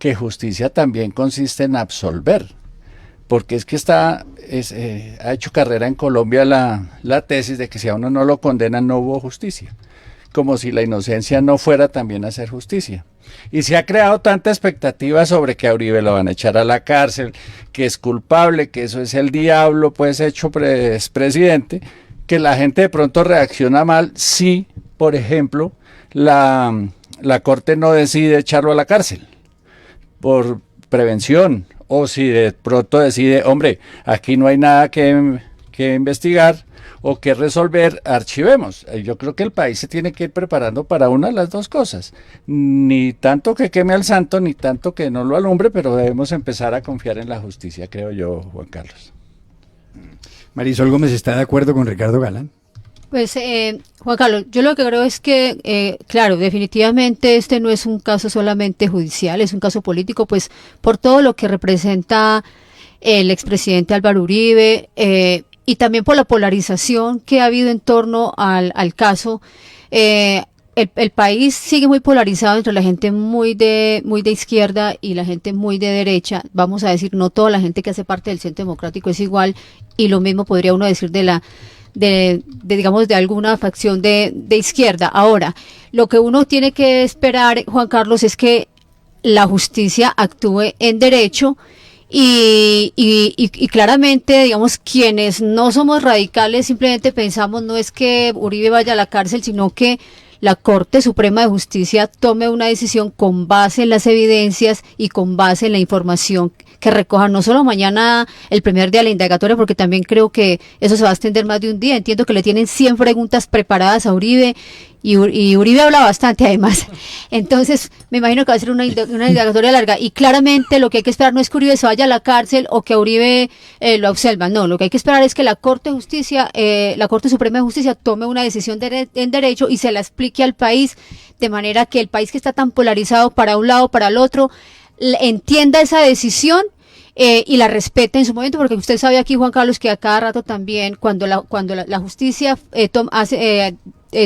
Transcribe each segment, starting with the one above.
que justicia también consiste en absolver, porque es que ha hecho carrera en Colombia la tesis de que si a uno no lo condenan no hubo justicia, como si la inocencia no fuera también hacer justicia. Y se ha creado tanta expectativa sobre que a Uribe lo van a echar a la cárcel, que es culpable, que eso es el diablo, pues hecho presidente, que la gente de pronto reacciona mal si, por ejemplo, la Corte no decide echarlo a la cárcel por prevención, o si de pronto decide, hombre, aquí no hay nada que investigar o que resolver, archivemos. Yo creo que el país se tiene que ir preparando para una de las dos cosas, ni tanto que queme al santo, ni tanto que no lo alumbre, pero debemos empezar a confiar en la justicia, creo yo, Juan Carlos. Marisol Gómez está de acuerdo con Ricardo Galán. Pues, Juan Carlos, yo lo que creo es que, claro, definitivamente este no es un caso solamente judicial, es un caso político, pues por todo lo que representa el expresidente Álvaro Uribe, y también por la polarización que ha habido en torno al caso. El país sigue muy polarizado entre la gente muy de izquierda y la gente muy de derecha. Vamos a decir, no toda la gente que hace parte del Centro Democrático es igual, y lo mismo podría uno decir digamos, de alguna facción de izquierda. Ahora, lo que uno tiene que esperar, Juan Carlos, es que la justicia actúe en derecho y claramente, digamos, quienes no somos radicales simplemente pensamos no es que Uribe vaya a la cárcel, sino que la Corte Suprema de Justicia tome una decisión con base en las evidencias y con base en la información que recojan, no solo mañana el primer día de la indagatoria, porque también creo que eso se va a extender más de un día. Entiendo que le tienen 100 preguntas preparadas a Uribe, y Uribe habla bastante además. Entonces me imagino que va a ser una indagatoria larga, y claramente lo que hay que esperar no es que Uribe se vaya a la cárcel o que a Uribe lo absolvan, no, lo que hay que esperar es que la Corte de Justicia, la Corte Suprema de Justicia tome una decisión en derecho y se la explique al país, de manera que el país, que está tan polarizado para un lado, para el otro, entienda esa decisión y la respete en su momento, porque usted sabe aquí, Juan Carlos, que a cada rato también cuando la justicia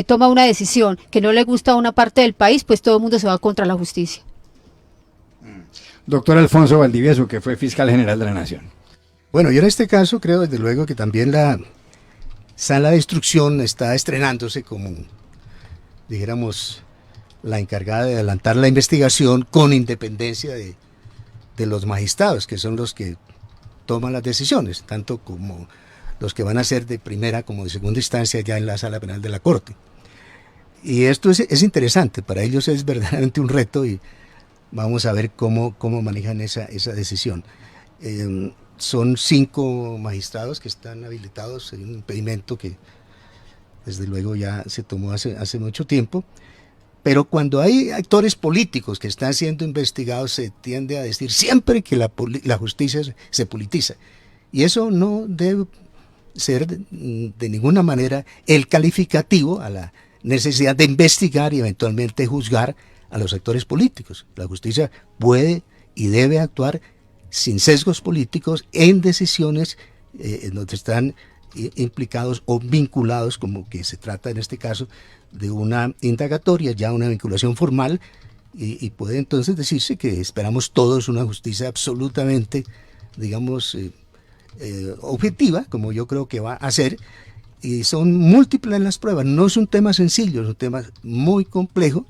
toma una decisión que no le gusta a una parte del país, pues todo el mundo se va contra la justicia. Doctor Alfonso Valdivieso, que fue fiscal general de la Nación. Bueno, yo en este caso creo desde luego que también la Sala de Instrucción está estrenándose como, dijéramos, la encargada de adelantar la investigación con independencia de los magistrados, que son los que toman las decisiones, tanto como los que van a ser de primera como de segunda instancia ya en la Sala Penal de la Corte. Y esto es interesante, para ellos es verdaderamente un reto, y vamos a ver cómo manejan esa decisión. Son 5 magistrados que están habilitados, hay un impedimento que desde luego ya se tomó hace mucho tiempo, pero cuando hay actores políticos que están siendo investigados se tiende a decir siempre que la justicia se politiza, y eso no debe ser de ninguna manera el calificativo a la necesidad de investigar y eventualmente juzgar a los actores políticos. La justicia puede y debe actuar sin sesgos políticos en decisiones en donde están implicados o vinculados, como que se trata en este caso de una indagatoria, ya una vinculación formal, y puede entonces decirse que esperamos todos una justicia absolutamente, digamos, objetiva, como yo creo que va a ser. Y son múltiples las pruebas, no es un tema sencillo, es un tema muy complejo,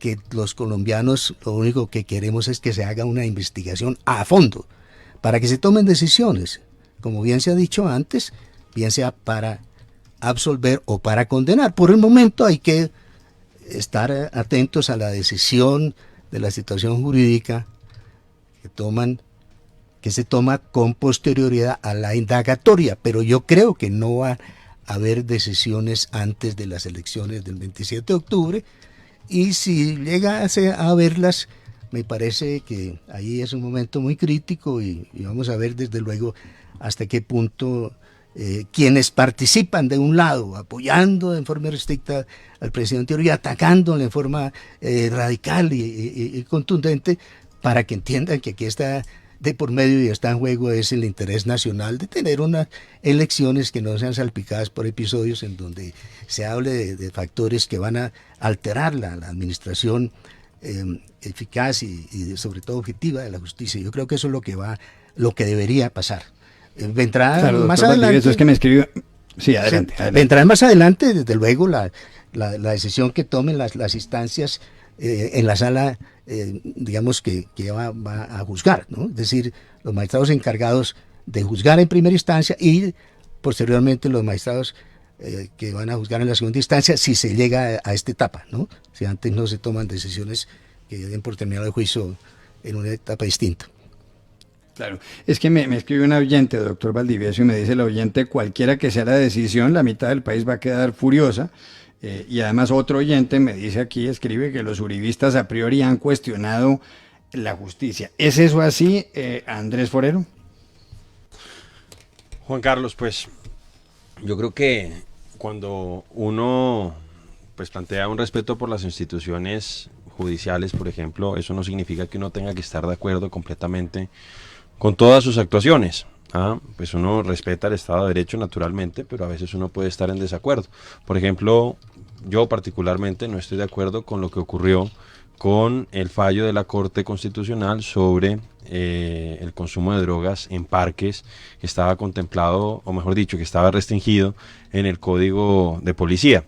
que los colombianos lo único que queremos es que se haga una investigación a fondo, para que se tomen decisiones, como bien se ha dicho antes, bien sea para absolver o para condenar. Por el momento hay que estar atentos a la decisión de la situación jurídica que se toma con posterioridad a la indagatoria, pero yo creo que no va a haber decisiones antes de las elecciones del 27 de octubre, y si llega a haberlas, me parece que ahí es un momento muy crítico, y vamos a ver desde luego hasta qué punto quienes participan de un lado, apoyando en forma restricta al presidente Uribe, atacándole en forma radical y contundente, para que entiendan que aquí está de por medio y está en juego es el interés nacional de tener unas elecciones que no sean salpicadas por episodios en donde se hable de factores que van a alterar la administración eficaz y sobre todo objetiva de la justicia. Yo creo que eso es lo que debería pasar. Vendrá Claro, más doctor Valdivieso, adelante. es que me escribió. Sí, adelante. Vendrá más adelante, desde luego, la decisión que tomen las instancias en la sala, digamos, que va a juzgar, ¿no? Es decir, los magistrados encargados de juzgar en primera instancia y posteriormente los magistrados que van a juzgar en la segunda instancia si se llega a esta etapa, ¿no? Si antes no se toman decisiones que den por terminado el juicio en una etapa distinta. Claro, es que me escribe un oyente, doctor Valdivieso, y me dice el oyente, cualquiera que sea la decisión, la mitad del país va a quedar furiosa. Y además otro oyente me dice aquí, escribe que los uribistas a priori han cuestionado la justicia. ¿Es eso así, Andrés Forero? Juan Carlos, pues yo creo que cuando uno pues plantea un respeto por las instituciones judiciales, por ejemplo, eso no significa que uno tenga que estar de acuerdo completamente con todas sus actuaciones. Pues uno respeta el Estado de Derecho naturalmente, pero a veces uno puede estar en desacuerdo. Por ejemplo, yo particularmente no estoy de acuerdo con lo que ocurrió con el fallo de la Corte Constitucional sobre el consumo de drogas en parques, que estaba contemplado, o mejor dicho, que estaba restringido en el Código de Policía.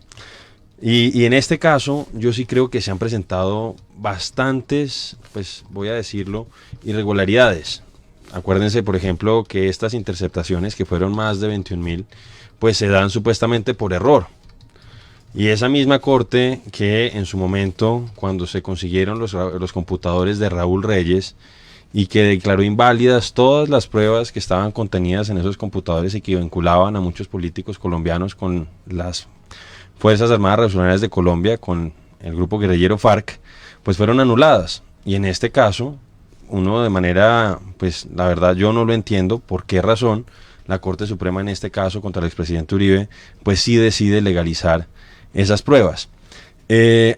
Y en este caso, yo sí creo que se han presentado bastantes, pues voy a decirlo, irregularidades. Acuérdense, por ejemplo, que estas interceptaciones, que fueron más de 21.000, pues se dan supuestamente por error. Y esa misma corte que en su momento, cuando se consiguieron los computadores de Raúl Reyes y que declaró inválidas todas las pruebas que estaban contenidas en esos computadores y que vinculaban a muchos políticos colombianos con las Fuerzas Armadas Revolucionarias de Colombia, con el grupo guerrillero FARC, pues fueron anuladas. Y en este caso, uno de manera, pues la verdad yo no lo entiendo por qué razón la Corte Suprema en este caso contra el expresidente Uribe, pues sí decide legalizar esas pruebas.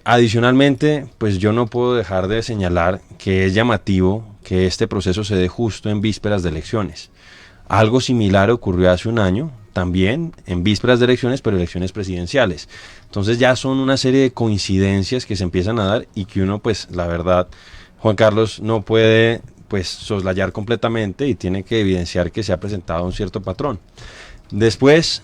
Adicionalmente, pues yo no puedo dejar de señalar que es llamativo que este proceso se dé justo en vísperas de elecciones. Algo similar ocurrió hace un año, también en vísperas de elecciones, pero elecciones presidenciales. Entonces ya son una serie de coincidencias que se empiezan a dar y que uno, pues la verdad, Juan Carlos, no puede pues soslayar completamente y tiene que evidenciar que se ha presentado un cierto patrón. Después,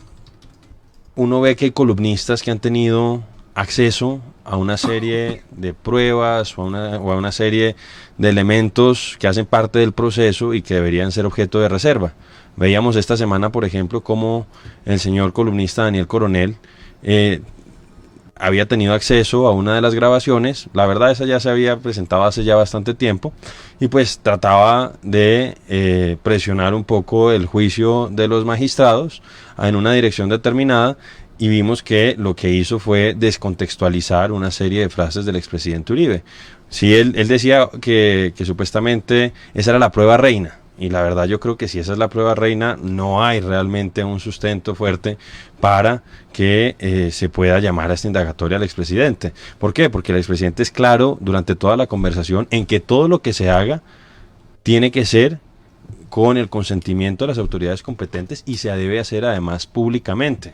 uno ve que hay columnistas que han tenido acceso a una serie de pruebas o a una serie de elementos que hacen parte del proceso y que deberían ser objeto de reserva. Veíamos esta semana, por ejemplo, cómo el señor columnista Daniel Coronel había tenido acceso a una de las grabaciones. La verdad, esa ya se había presentado hace ya bastante tiempo y pues trataba de presionar un poco el juicio de los magistrados en una dirección determinada, y vimos que lo que hizo fue descontextualizar una serie de frases del expresidente Uribe. Sí, él decía que supuestamente esa era la prueba reina. Y la verdad yo creo que si esa es la prueba reina, no hay realmente un sustento fuerte para que se pueda llamar a esta indagatoria al expresidente. ¿Por qué? Porque el expresidente es claro durante toda la conversación en que todo lo que se haga tiene que ser con el consentimiento de las autoridades competentes y se debe hacer además públicamente.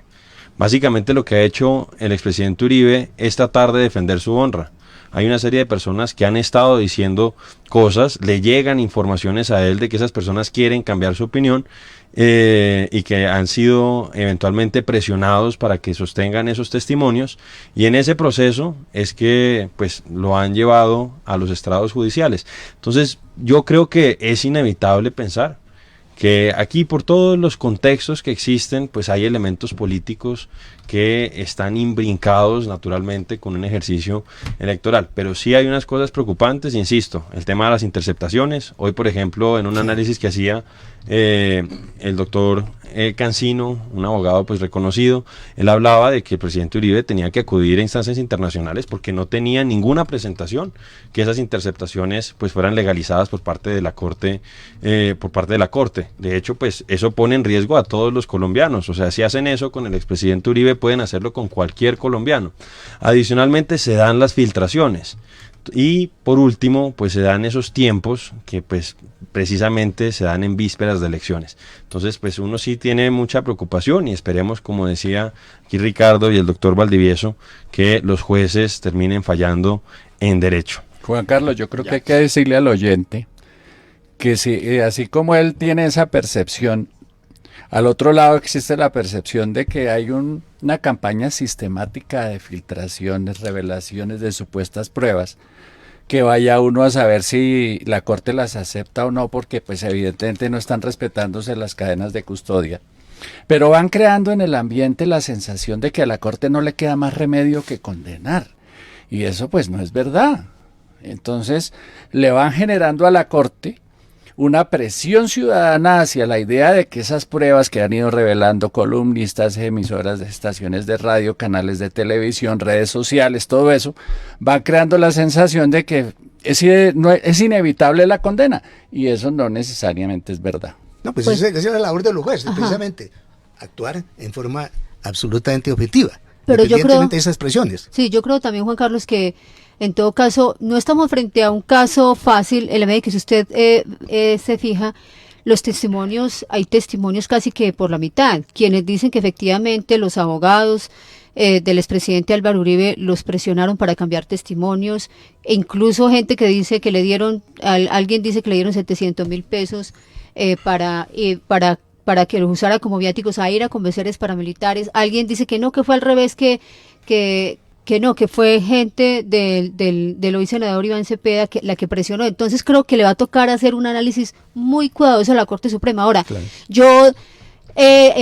Básicamente lo que ha hecho el expresidente Uribe es tratar de defender su honra. Hay una serie de personas que han estado diciendo cosas, le llegan informaciones a él de que esas personas quieren cambiar su opinión y que han sido eventualmente presionados para que sostengan esos testimonios, y en ese proceso es que pues lo han llevado a los estrados judiciales. Entonces yo creo que es inevitable pensar que aquí, por todos los contextos que existen, pues hay elementos políticos que están imbrincados naturalmente con un ejercicio electoral. Pero sí hay unas cosas preocupantes, insisto, el tema de las interceptaciones. Hoy, por ejemplo, en un análisis que hacía el doctor Cancino, un abogado pues reconocido, él hablaba de que el presidente Uribe tenía que acudir a instancias internacionales porque no tenía ninguna presentación que esas interceptaciones pues fueran legalizadas por parte de la Corte, De hecho, pues eso pone en riesgo a todos los colombianos. O sea, si hacen eso con el expresidente Uribe, pueden hacerlo con cualquier colombiano. Adicionalmente, se dan las filtraciones. Y por último, pues se dan esos tiempos que pues precisamente se dan en vísperas de elecciones. Entonces, pues uno sí tiene mucha preocupación y esperemos, como decía aquí Ricardo y el doctor Valdivieso, que los jueces terminen fallando en derecho. Juan Carlos, yo creo que hay que decirle al oyente que si, así como él tiene esa percepción, al otro lado existe la percepción de que hay una campaña sistemática de filtraciones, revelaciones de supuestas pruebas, que vaya uno a saber si la Corte las acepta o no, porque pues evidentemente no están respetándose las cadenas de custodia. Pero van creando en el ambiente la sensación de que a la Corte no le queda más remedio que condenar. Y eso pues no es verdad. Entonces le van generando a la Corte una presión ciudadana hacia la idea de que esas pruebas que han ido revelando columnistas, emisoras de estaciones de radio, canales de televisión, redes sociales, todo eso, va creando la sensación de que es inevitable la condena. Y eso no necesariamente es verdad. No, pues esa es la labor de los jueces, precisamente, actuar en forma absolutamente objetiva, pero yo creo, de esas presiones. Sí, yo creo también, Juan Carlos, que en todo caso no estamos frente a un caso fácil, en la medida que si usted se fija, los testimonios, hay testimonios casi que por la mitad, quienes dicen que efectivamente los abogados del expresidente Álvaro Uribe los presionaron para cambiar testimonios, e incluso gente que dice que le dieron, alguien dice que le dieron 700,000 pesos para que los usara como viáticos a ir a convencer paramilitares. Alguien dice que no, que fue al revés, que no, que fue gente del hoy senador Iván Cepeda la que presionó. Entonces creo que le va a tocar hacer un análisis muy cuidadoso a la Corte Suprema. Ahora, claro.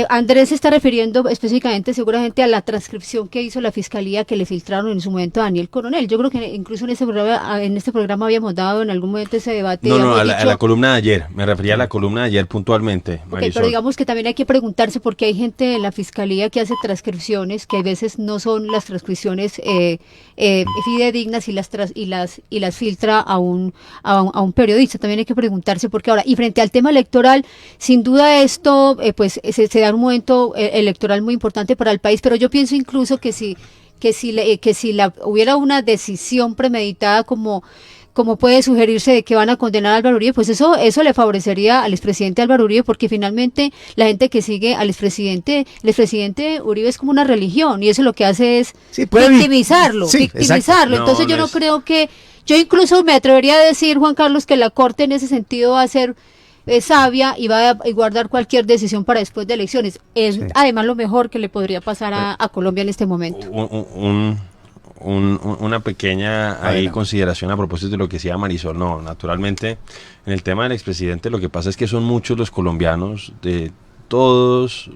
Andrés se está refiriendo específicamente seguramente a la transcripción que hizo la Fiscalía que le filtraron en su momento a Daniel Coronel. Yo creo que incluso en este programa habíamos dado en algún momento ese debate. No, a la columna de ayer, me refería a la columna de ayer puntualmente, Marisol. Okay, pero digamos que también hay que preguntarse porque hay gente en la Fiscalía que hace transcripciones que a veces no son las transcripciones fidedignas y las filtra a un periodista. También hay que preguntarse porque ahora, y frente al tema electoral, sin duda esto pues se da un momento electoral muy importante para el país, pero yo pienso incluso que si hubiera una decisión premeditada como puede sugerirse de que van a condenar a Álvaro Uribe, pues eso le favorecería al expresidente Álvaro Uribe, porque finalmente la gente que sigue al expresidente, el expresidente Uribe es como una religión y eso lo que hace es victimizarlo. Entonces yo no creo que, yo incluso me atrevería a decir, Juan Carlos, que la Corte en ese sentido va a ser sabia y va a guardar cualquier decisión para después de elecciones. Es además lo mejor que le podría pasar a Colombia en este momento. Una pequeña consideración a propósito de lo que decía Marisol. No, naturalmente, en el tema del expresidente lo que pasa es que son muchos los colombianos de todas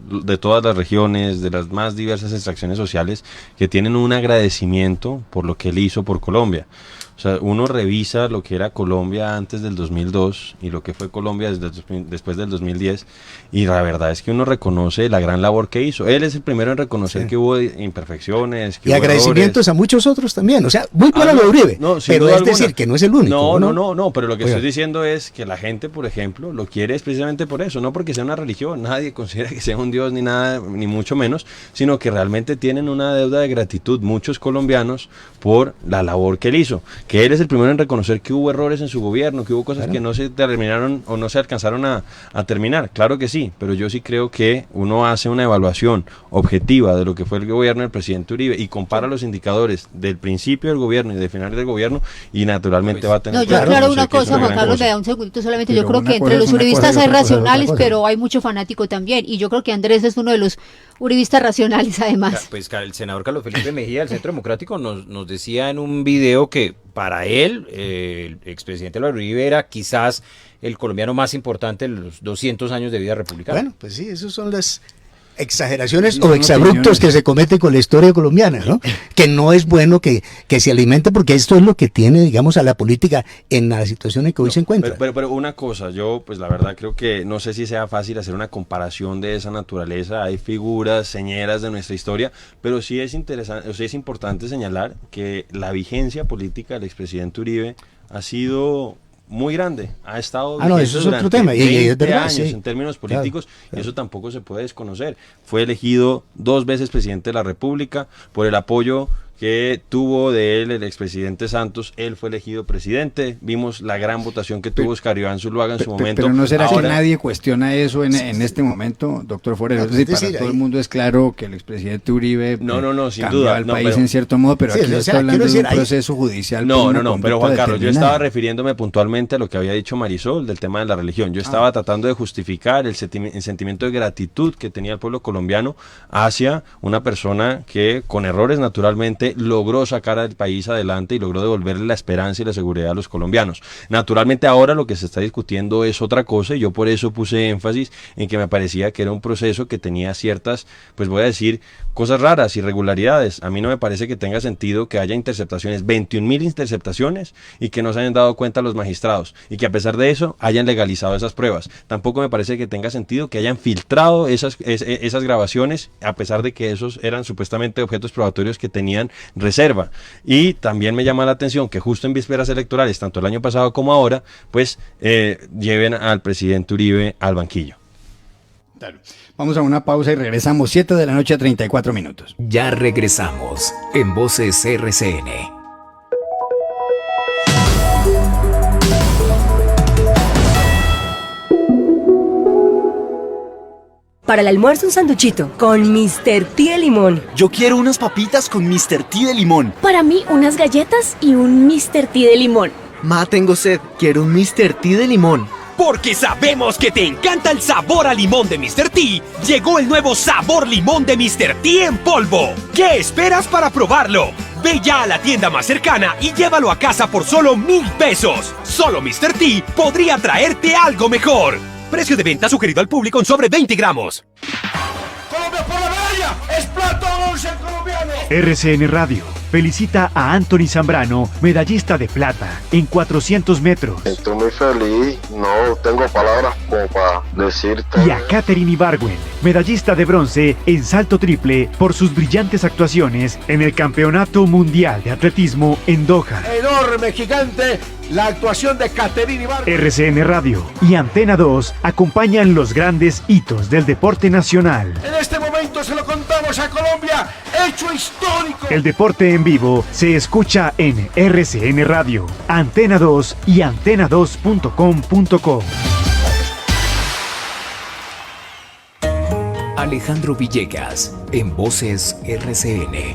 las regiones, de las más diversas extracciones sociales, que tienen un agradecimiento por lo que él hizo por Colombia. O sea, uno revisa lo que era Colombia antes del 2002 y lo que fue Colombia después del 2010 y la verdad es que uno reconoce la gran labor que hizo. Él es el primero en reconocer que hubo imperfecciones, que y hubo agradecimientos errores. A muchos otros también. O sea, muy bueno lo Uribe, pero es decir que no es el único. No, pero lo que estoy diciendo es que la gente, por ejemplo, lo quiere es precisamente por eso, no porque sea una religión, nadie considera que sea un dios ni nada, ni mucho menos, sino que realmente tienen una deuda de gratitud muchos colombianos por la labor que él hizo. Que él es el primero en reconocer que hubo errores en su gobierno, que hubo cosas que no se terminaron o no se alcanzaron a terminar, claro que sí, pero yo sí creo que uno hace una evaluación objetiva de lo que fue el gobierno del presidente Uribe y compara los indicadores del principio del gobierno y del final del gobierno y naturalmente va a tener... No, yo aclaro una cosa, Juan Carlos, me da un segundito solamente, pero yo creo que entre los uribistas hay racionales, pero hay mucho fanático también, y yo creo que Andrés es uno de los uribistas racionales además. Pues el senador Carlos Felipe Mejía del Centro Democrático nos decía en un video que para él, el expresidente Álvaro Uribe era quizás el colombiano más importante en los 200 años de vida republicana. Bueno, pues sí, esos son las exageraciones o exabruptos que se cometen con la historia colombiana, ¿no? Que no es bueno que se alimente, porque esto es lo que tiene, digamos, a la política en la situación en que hoy se encuentra. Pero una cosa, yo pues la verdad creo que no sé si sea fácil hacer una comparación de esa naturaleza. Hay figuras señeras de nuestra historia, pero sí es interesante, o sea, es importante señalar que la vigencia política del expresidente Uribe ha sido muy grande, ha estado vigente eso es durante otro tema. 20 es verdad, años en términos políticos, y eso tampoco se puede desconocer. Fue elegido 2 veces presidente de la República por el apoyo que tuvo de él el expresidente Santos, él fue elegido presidente. Vimos la gran votación que tuvo Oscar Iván Zuluaga en su momento. Pero ¿no será Ahora, que nadie cuestiona eso en este momento, doctor Forero? Es decir, para todo el mundo es claro que el expresidente Uribe no, sin cambió duda, al no, país pero, en cierto modo, pero sí, aquí o está sea, hablando quiero de un decir, proceso judicial. No, por una pero conducta Juan Carlos, yo determinada. estaba refiriéndome puntualmente a lo que había dicho Marisol del tema de la religión. Yo estaba tratando de justificar el sentimiento de gratitud que tenía el pueblo colombiano hacia una persona que, con errores naturalmente, logró sacar al país adelante y logró devolverle la esperanza y la seguridad a los colombianos. Naturalmente ahora lo que se está discutiendo es otra cosa y yo por eso puse énfasis en que me parecía que era un proceso que tenía ciertas, pues voy a decir, cosas raras, irregularidades. A mí no me parece que tenga sentido que haya interceptaciones, 21.000 interceptaciones, y que no se hayan dado cuenta los magistrados y que a pesar de eso hayan legalizado esas pruebas. Tampoco me parece que tenga sentido que hayan filtrado esas grabaciones a pesar de que esos eran supuestamente objetos probatorios que tenían reserva. Y también me llama la atención que justo en vísperas electorales, tanto el año pasado como ahora, pues lleven al presidente Uribe al banquillo. Claro. Vamos a una pausa y regresamos 7:34 p.m. Ya regresamos en Voces RCN. Para el almuerzo un sanduchito con Mr. T de limón. Yo quiero unas papitas con Mr. T de limón. Para mí, unas galletas y un Mr. T de limón. Ma, tengo sed. Quiero un Mr. T de limón. Porque sabemos que te encanta el sabor a limón de Mr. T, llegó el nuevo sabor limón de Mr. T en polvo. ¿Qué esperas para probarlo? Ve ya a la tienda más cercana y llévalo a casa por solo 1,000 pesos. Solo Mr. T podría traerte algo mejor. Precio de venta sugerido al público en sobre 20 gramos. ¡Colombia por la medalla! ¡Es plata o bronce el colombiano! RCN Radio felicita a Anthony Zambrano, medallista de plata en 400 metros. Estoy muy feliz, no tengo palabras como para decirte. Y a Katherine Ibargüen, medallista de bronce en salto triple por sus brillantes actuaciones en el Campeonato Mundial de Atletismo en Doha. Enorme, gigante, la actuación de Katherine Ibargüen. RCN Radio y Antena 2 acompañan los grandes hitos del deporte nacional. En este momento se lo contamos a Colombia, hecho histórico. El deporte en vivo se escucha en RCN Radio, Antena 2 y antena2.com.co. Alejandro Villegas en Voces RCN.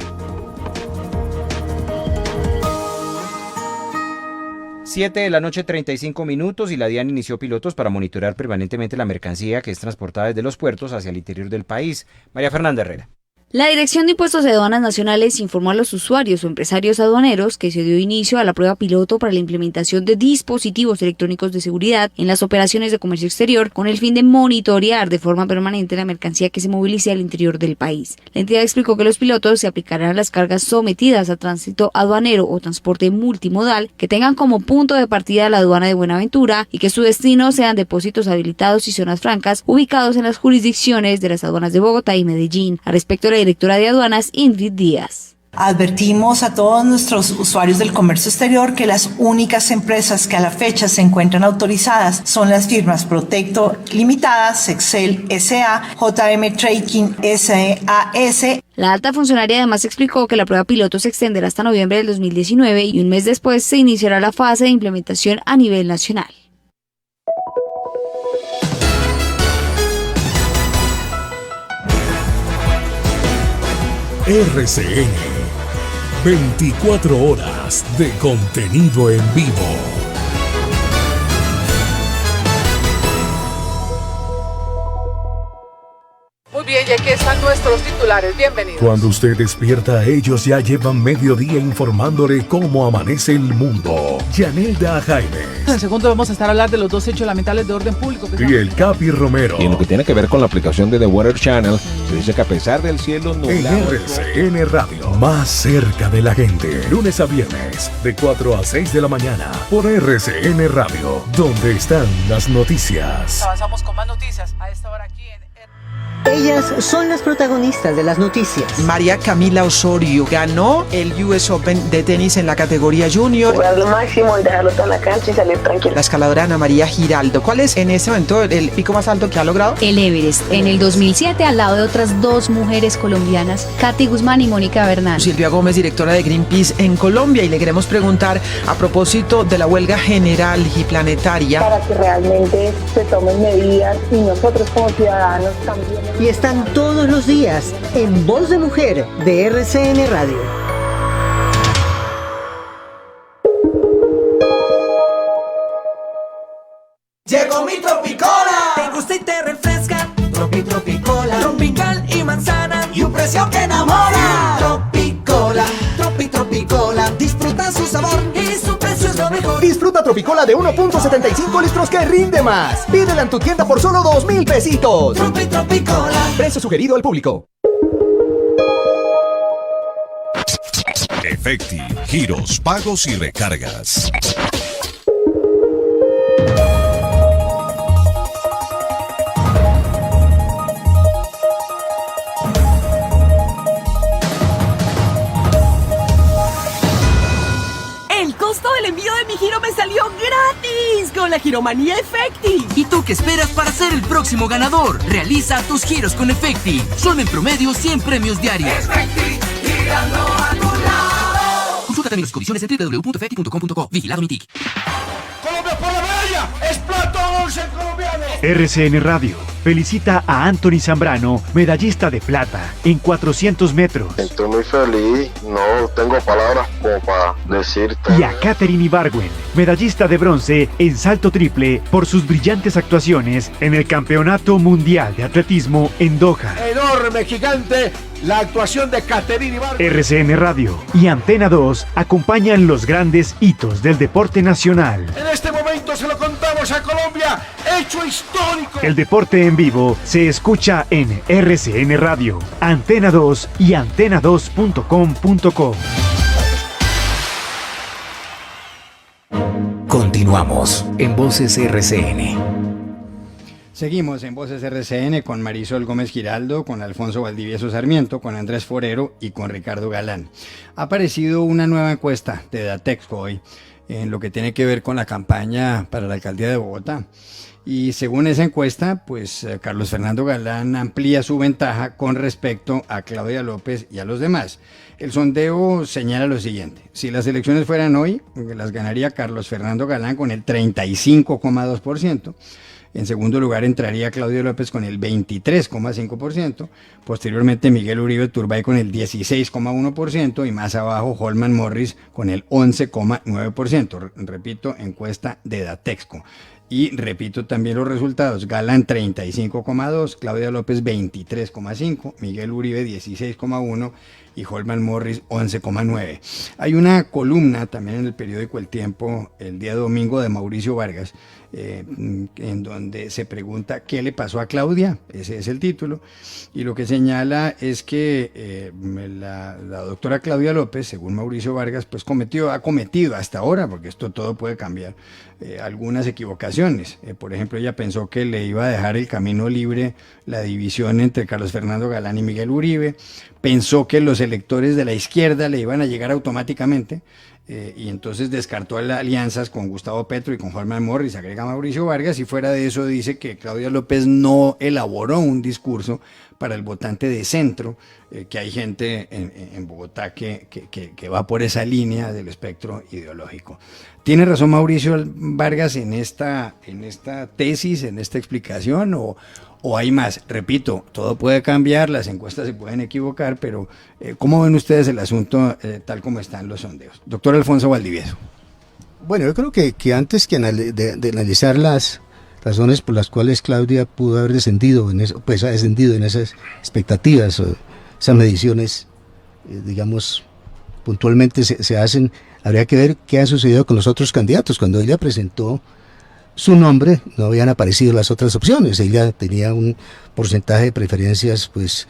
7:35 p.m. y la DIAN inició pilotos para monitorear permanentemente la mercancía que es transportada desde los puertos hacia el interior del país. María Fernanda Herrera. La Dirección de Impuestos y Aduanas Nacionales informó a los usuarios o empresarios aduaneros que se dio inicio a la prueba piloto para la implementación de dispositivos electrónicos de seguridad en las operaciones de comercio exterior con el fin de monitorear de forma permanente la mercancía que se movilice al interior del país. La entidad explicó que los pilotos se aplicarán a las cargas sometidas a tránsito aduanero o transporte multimodal que tengan como punto de partida la aduana de Buenaventura y que su destino sean depósitos habilitados y zonas francas ubicados en las jurisdicciones de las aduanas de Bogotá y Medellín. Al respecto, la directora de aduanas, Ingrid Díaz. Advertimos a todos nuestros usuarios del comercio exterior que las únicas empresas que a la fecha se encuentran autorizadas son las firmas Protecto Limitadas, Excel S.A., JM Trading SAS. La alta funcionaria además explicó que la prueba piloto se extenderá hasta noviembre del 2019 y un mes después se iniciará la fase de implementación a nivel nacional. RCN, 24 horas de contenido en vivo. Muy bien, y aquí están nuestros titulares. Bienvenidos. Cuando usted despierta, ellos ya llevan mediodía informándole cómo amanece el mundo. Yanelda Jaime. En segundo vamos a estar a hablar de los dos hechos lamentables de orden público. Y el Capi Romero. Y en lo que tiene que ver con la aplicación de The Weather Channel, se dice que a pesar del cielo nublado... En RCN Radio, más cerca de la gente. Lunes a viernes, de 4 a 6 de la mañana, por RCN Radio, donde están las noticias. Avanzamos con más noticias a esta hora aquí en... Ellas son las protagonistas de las noticias. María Camila Osorio ganó el US Open de tenis en la categoría junior. Jugar lo máximo y dejarlo todo en la cancha y salir tranquilo. La escaladora Ana María Giraldo. ¿Cuál es en este momento el pico más alto que ha logrado? El Everest, en el 2007, al lado de otras dos mujeres colombianas, Katy Guzmán y Mónica Bernal. Silvia Gómez, directora de Greenpeace en Colombia, y le queremos preguntar a propósito de la huelga general y planetaria. Para que realmente se tomen medidas y nosotros como ciudadanos también. Y están todos los días en Voz de Mujer de RCN Radio. Llegó mi Tropicola. Te gusta y te refresca. Tropicola. Tropical y manzana. Y un precio que enamora. Tropicola. Tropicola. Disfruta su sabor. Y su precio es lo mejor. Disfruta Tropicola de 1.75 litros que rinde más. Pídela en tu tienda por solo 2,000 pesitos. Tropicola. Precio sugerido al público. Efecti, giros, pagos y recargas. El costo del envío de mi giro me salió gratis con la Giromanía Efecti. ¿Y tú qué esperas para ser el próximo ganador? Realiza tus giros con Efecti. Son en promedio 100 premios diarios. Efecti, girando a tu lado. Consulta términos y condiciones en www.efecti.com.co. Vigilado Mintic. Colombia por la medalla. Es Platón 11 colombiano. RCN Radio felicita a Anthony Zambrano, medallista de plata en 400 metros. Estoy muy feliz, no tengo palabras como para decirte. Y a Katherine Ibargüen, medallista de bronce en salto triple por sus brillantes actuaciones en el Campeonato Mundial de Atletismo en Doha. Enorme, gigante, la actuación de Katherine Ibargüen. RCN Radio y Antena 2 acompañan los grandes hitos del deporte nacional. En este momento se lo contamos a Colombia, hecho histórico. El deporte en vivo se escucha en RCN Radio, Antena 2 y antena2.com.co. Continuamos en Voces RCN. Seguimos en Voces RCN con Marisol Gómez Giraldo, con Alfonso Valdivieso Sarmiento, con Andrés Forero y con Ricardo Galán. Ha aparecido una nueva encuesta de Datexco hoy en lo que tiene que ver con la campaña para la alcaldía de Bogotá. Y según esa encuesta, pues Carlos Fernando Galán amplía su ventaja con respecto a Claudia López y a los demás. El sondeo señala lo siguiente: si las elecciones fueran hoy, las ganaría Carlos Fernando Galán con el 35,2%. En segundo lugar entraría Claudia López con el 23,5%, posteriormente Miguel Uribe Turbay con el 16,1% y más abajo Holman Morris con el 11,9%. Repito, encuesta de Datexco. Y repito también los resultados: Galán 35,2%, Claudia López 23,5%, Miguel Uribe 16,1% y Holman Morris 11,9%. Hay una columna también en el periódico El Tiempo el día domingo de Mauricio Vargas, en donde se pregunta qué le pasó a Claudia, ese es el título, y lo que señala es que la doctora Claudia López, según Mauricio Vargas, pues ha cometido hasta ahora, porque esto todo puede cambiar, algunas equivocaciones. Por ejemplo, ella pensó que le iba a dejar el camino libre la división entre Carlos Fernando Galán y Miguel Uribe, pensó que los electores de la izquierda le iban a llegar automáticamente, y entonces descartó alianzas con Gustavo Petro y con Holman Morris, agrega Mauricio Vargas, y fuera de eso dice que Claudia López no elaboró un discurso para el votante de centro, que hay gente en Bogotá que va por esa línea del espectro ideológico. ¿Tiene razón Mauricio Vargas en esta tesis, en esta explicación, o hay más? Repito, todo puede cambiar, las encuestas se pueden equivocar, pero ¿cómo ven ustedes el asunto tal como están los sondeos? Doctor Alfonso Valdivieso. Bueno, yo creo que antes que de analizar las razones por las cuales Claudia pudo haber descendido, ha descendido en esas expectativas, esas mediciones, digamos, puntualmente se hacen, habría que ver qué ha sucedido con los otros candidatos. Cuando ella presentó su nombre, no habían aparecido las otras opciones. Ella tenía un porcentaje de preferencias, pues,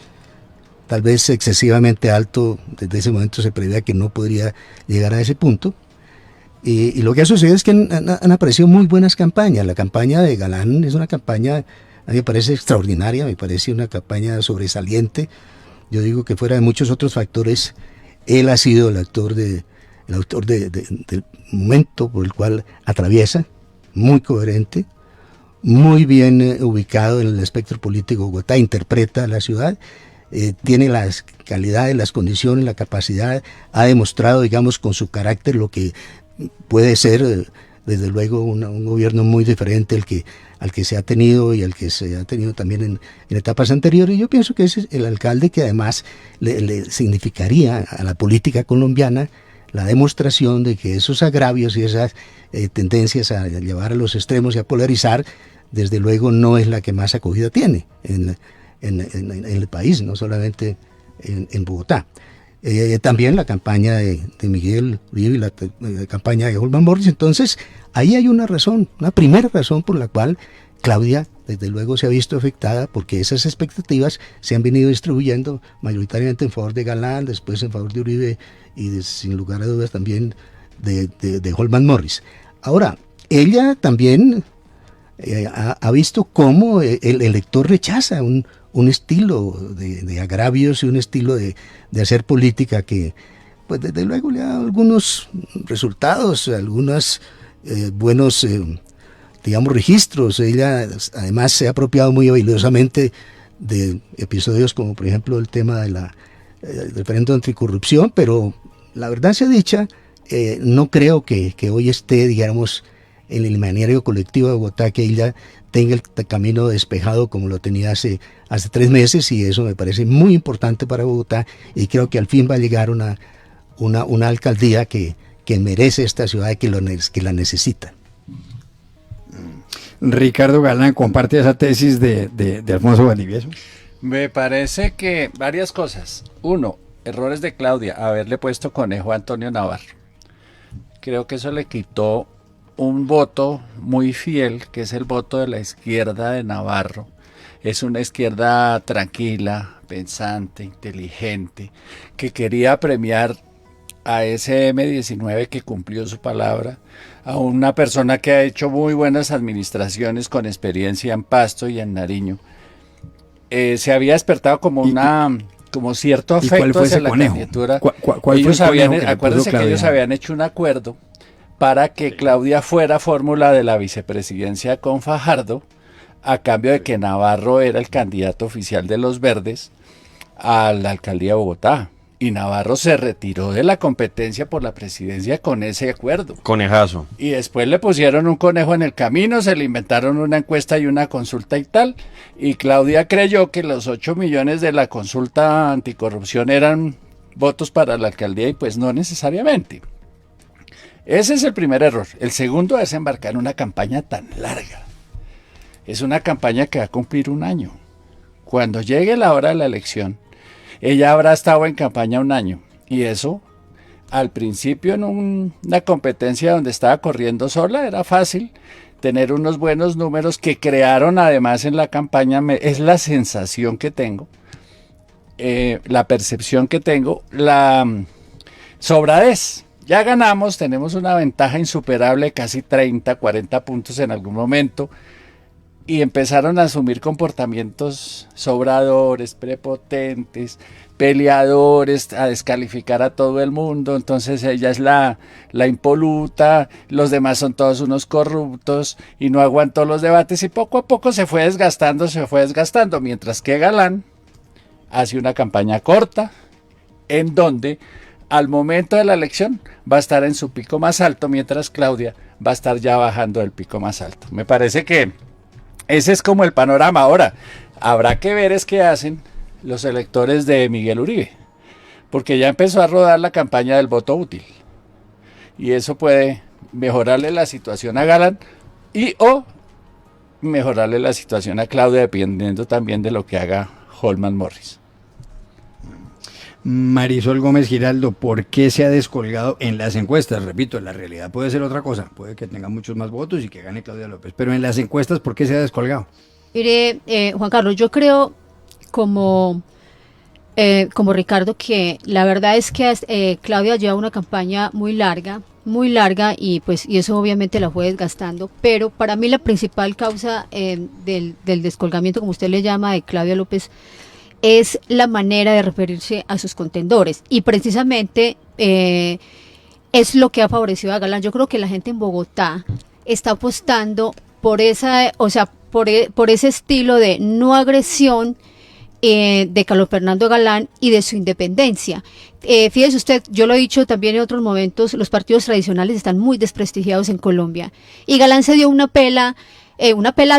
tal vez excesivamente alto. Desde ese momento se preveía que no podría llegar a ese punto. Y lo que ha sucedido es que han aparecido muy buenas campañas. La campaña de Galán es una campaña A mí me parece extraordinaria, me parece una campaña sobresaliente. Yo digo que fuera de muchos otros factores, él ha sido el autor del momento por el cual atraviesa, muy coherente, muy bien ubicado en el espectro político de Bogotá, interpreta la ciudad, tiene las calidades, las condiciones, la capacidad, ha demostrado, digamos, con su carácter lo que puede ser, desde luego, un gobierno muy diferente al que se ha tenido y al que se ha tenido también en etapas anteriores. Y yo pienso que ese es el alcalde que además le significaría a la política colombiana la demostración de que esos agravios y esas tendencias a llevar a los extremos y a polarizar, desde luego no es la que más acogida tiene en el país, no solamente en Bogotá. También la campaña de Miguel Uribe y la campaña de Holman Morris. Entonces, ahí hay una razón, una primera razón por la cual Claudia, desde luego, se ha visto afectada, porque esas expectativas se han venido distribuyendo mayoritariamente en favor de Galán, después en favor de Uribe y sin lugar a dudas también de Holman Morris. Ahora, ella también ha visto cómo el elector rechaza un estilo de agravios y un estilo de hacer política que, pues desde luego le ha dado algunos resultados, algunos buenos, digamos, registros. Ella además se ha apropiado muy habilidosamente de episodios como, por ejemplo, el tema del referéndum anticorrupción, pero la verdad sea dicha, no creo que hoy esté, digamos, en el imaginario colectivo de Bogotá, que ella tenga el camino despejado como lo tenía hace 3 meses, y eso me parece muy importante para Bogotá, y creo que al fin va a llegar una alcaldía que merece esta ciudad y que la necesita. Ricardo Galán, ¿comparte esa tesis de Alfonso Valdivieso? Me parece que varias cosas. Uno, errores de Claudia, haberle puesto conejo a Antonio Navarro. Creo que eso le quitó un voto muy fiel, que es el voto de la izquierda de Navarro. Es una izquierda tranquila, pensante, inteligente, que quería premiar a ese M19 que cumplió su palabra, a una persona que ha hecho muy buenas administraciones con experiencia en Pasto y en Nariño. Se había despertado como cierto afecto hacia la candidatura. Acuérdense que ellos habían hecho un acuerdo para que Claudia fuera fórmula de la vicepresidencia con Fajardo, a cambio de que Navarro era el candidato oficial de los Verdes a la alcaldía de Bogotá. Y Navarro se retiró de la competencia por la presidencia con ese acuerdo. Conejazo. Y después le pusieron un conejo en el camino, se le inventaron una encuesta y una consulta y tal. Y Claudia creyó que los 8 millones de la consulta anticorrupción eran votos para la alcaldía, y pues no necesariamente. Ese es el primer error. El segundo es embarcar en una campaña tan larga. Es una campaña que va a cumplir 1 año. Cuando llegue la hora de la elección, ella habrá estado en campaña 1 año. Y eso, al principio en una competencia donde estaba corriendo sola, era fácil tener unos buenos números que crearon además en la campaña. Es la sensación que tengo, la percepción que tengo, la sobradez. Ya ganamos, tenemos una ventaja insuperable, casi 30, 40 puntos en algún momento, y empezaron a asumir comportamientos sobradores, prepotentes, peleadores, a descalificar a todo el mundo. Entonces ella es la impoluta, los demás son todos unos corruptos, y no aguantó los debates, y poco a poco se fue desgastando, mientras que Galán hace una campaña corta, en donde al momento de la elección va a estar en su pico más alto, mientras Claudia va a estar ya bajando del pico más alto. Me parece que ese es como el panorama. Ahora, habrá que ver es qué hacen los electores de Miguel Uribe, porque ya empezó a rodar la campaña del voto útil, y eso puede mejorarle la situación a Galán o mejorarle la situación a Claudia, dependiendo también de lo que haga Holman Morris. Marisol Gómez Giraldo, ¿por qué se ha descolgado en las encuestas? Repito, la realidad puede ser otra cosa, puede que tenga muchos más votos y que gane Claudia López, pero en las encuestas, ¿por qué se ha descolgado? Mire, Juan Carlos, yo creo como Ricardo que la verdad es que Claudia lleva una campaña muy larga, muy larga y eso obviamente la fue desgastando, pero para mí la principal causa del descolgamiento, como usted le llama, de Claudia López, es la manera de referirse a sus contendores, y precisamente es lo que ha favorecido a Galán. Yo creo que la gente en Bogotá está apostando por por ese estilo de no agresión de Carlos Fernando Galán y de su independencia. Fíjese usted, yo lo he dicho también en otros momentos, los partidos tradicionales están muy desprestigiados en Colombia, y Galán se dio una pela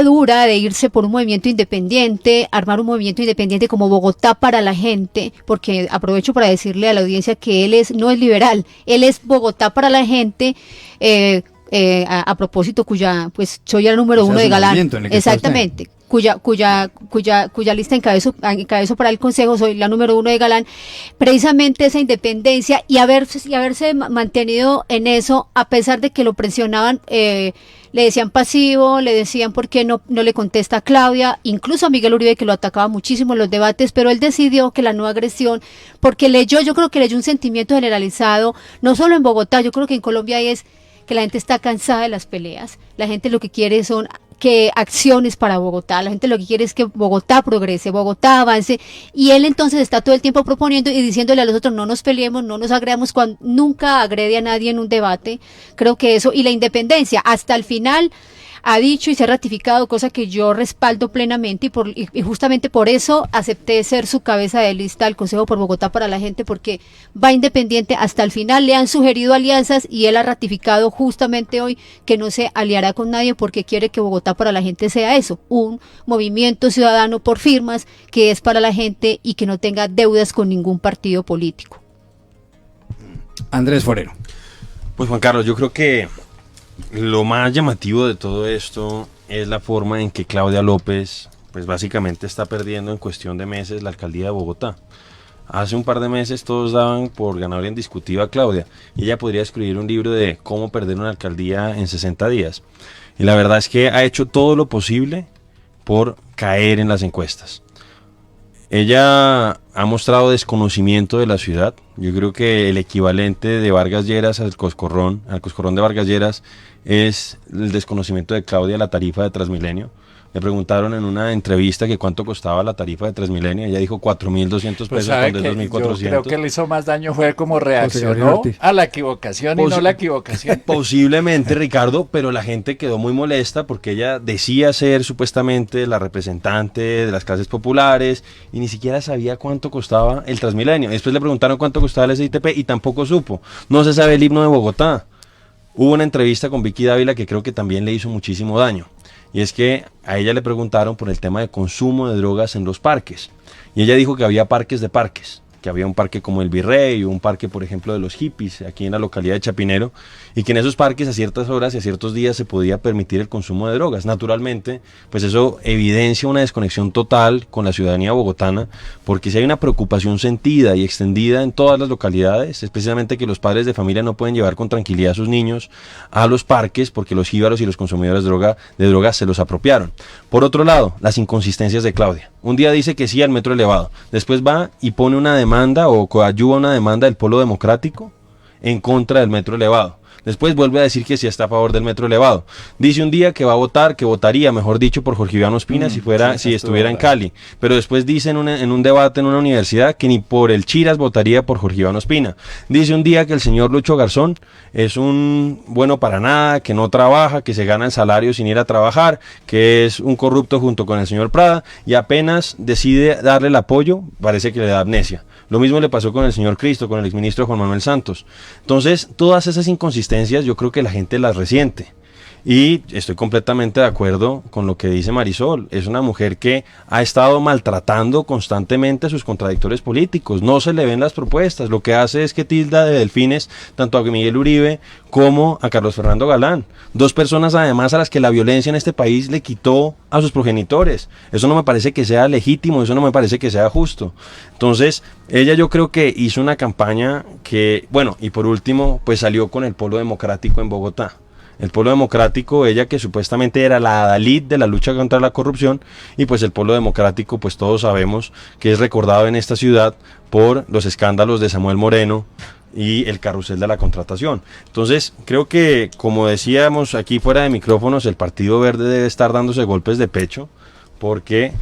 dura de irse por un movimiento independiente, armar un movimiento independiente como Bogotá para la gente, porque aprovecho para decirle a la audiencia que él no es liberal, él es Bogotá para la gente, a propósito, pues soy la número 1 de Galán, exactamente, cuya lista encabezó para el Consejo, soy la número 1 de Galán, precisamente esa independencia y haberse mantenido en eso, a pesar de que lo presionaban, le decían pasivo, le decían por qué no le contesta a Claudia, incluso a Miguel Uribe, que lo atacaba muchísimo en los debates, pero él decidió que la no agresión, porque yo creo que leyó un sentimiento generalizado, no solo en Bogotá, yo creo que en Colombia es que la gente está cansada de las peleas, la gente lo que quiere son acciones para Bogotá, la gente lo que quiere es que Bogotá progrese, Bogotá avance, y él entonces está todo el tiempo proponiendo y diciéndole a los otros no nos peleemos, no nos agredamos, cuando nunca agrede a nadie en un debate. Creo que eso, y la independencia, hasta el final ha dicho y se ha ratificado, cosa que yo respaldo plenamente, y justamente por eso acepté ser su cabeza de lista al Consejo por Bogotá para la gente, porque va independiente hasta el final. Le han sugerido alianzas y él ha ratificado justamente hoy que no se aliará con nadie, porque quiere que Bogotá para la gente sea eso, un movimiento ciudadano por firmas que es para la gente y que no tenga deudas con ningún partido político. Andrés Forero. Pues Juan Carlos, yo creo que lo más llamativo de todo esto es la forma en que Claudia López, pues básicamente está perdiendo en cuestión de meses la alcaldía de Bogotá. Hace un par de meses todos daban por ganadora indiscutible a Claudia, y ella podría escribir un libro de cómo perder una alcaldía en 60 días. Y la verdad es que ha hecho todo lo posible por caer en las encuestas. Ella ha mostrado desconocimiento de la ciudad. Yo creo que el equivalente de Vargas Lleras al coscorrón de Vargas Lleras, es el desconocimiento de Claudia, la tarifa de Transmilenio. Le preguntaron en una entrevista que cuánto costaba la tarifa de Transmilenio. Ella dijo 4.200 pesos cuando es 2.400. Yo creo que le hizo más daño fue como reaccionó a la equivocación y no la equivocación. Posiblemente, Ricardo, pero la gente quedó muy molesta porque ella decía ser supuestamente la representante de las clases populares y ni siquiera sabía cuánto costaba el Transmilenio. Después le preguntaron cuánto costaba el SITP y tampoco supo. No se sabe el himno de Bogotá. Hubo una entrevista con Vicky Dávila que creo que también le hizo muchísimo daño. Y es que a ella le preguntaron por el tema de consumo de drogas en los parques. Y ella dijo que había parques de parques. Que había un parque como el Virrey, un parque, por ejemplo, de los hippies, aquí en la localidad de Chapinero, y que en esos parques a ciertas horas y a ciertos días se podía permitir el consumo de drogas. Naturalmente, pues eso evidencia una desconexión total con la ciudadanía bogotana, porque si hay una preocupación sentida y extendida en todas las localidades, es precisamente que los padres de familia no pueden llevar con tranquilidad a sus niños a los parques, porque los jíbaros y los consumidores de drogas se los apropiaron. Por otro lado, las inconsistencias de Claudia. Un día dice que sí al metro elevado, después va y pone una demanda o coadyuva una demanda del Polo Democrático en contra del metro elevado. Después vuelve a decir que sí está a favor del metro elevado. Dice un día que va a votar, que votaría, mejor dicho, por Jorge Iván Ospina si estuviera en Cali. Pero después dice en un debate en una universidad que ni por el Chiras votaría por Jorge Iván Ospina. Dice un día que el señor Lucho Garzón es un bueno para nada, que no trabaja, que se gana el salario sin ir a trabajar, que es un corrupto junto con el señor Prada, y apenas decide darle el apoyo, parece que le da amnesia. Lo mismo le pasó con el señor Cristo, con el exministro Juan Manuel Santos. Entonces, todas esas inconsistencias yo creo que la gente las resiente. Y estoy completamente de acuerdo con lo que dice Marisol. Es una mujer que ha estado maltratando constantemente a sus contradictores políticos. No se le ven las propuestas. Lo que hace es que tilda de delfines tanto a Miguel Uribe como a Carlos Fernando Galán. Dos personas además a las que la violencia en este país le quitó a sus progenitores. Eso no me parece que sea legítimo, eso no me parece que sea justo. Entonces, ella yo creo que hizo una campaña que, bueno, y por último, pues salió con el Polo Democrático en Bogotá. El Polo Democrático, ella que supuestamente era la adalid de la lucha contra la corrupción, y pues el Polo Democrático, pues todos sabemos que es recordado en esta ciudad por los escándalos de Samuel Moreno y el carrusel de la contratación. Entonces, creo que, como decíamos aquí fuera de micrófonos, el Partido Verde debe estar dándose golpes de pecho, porque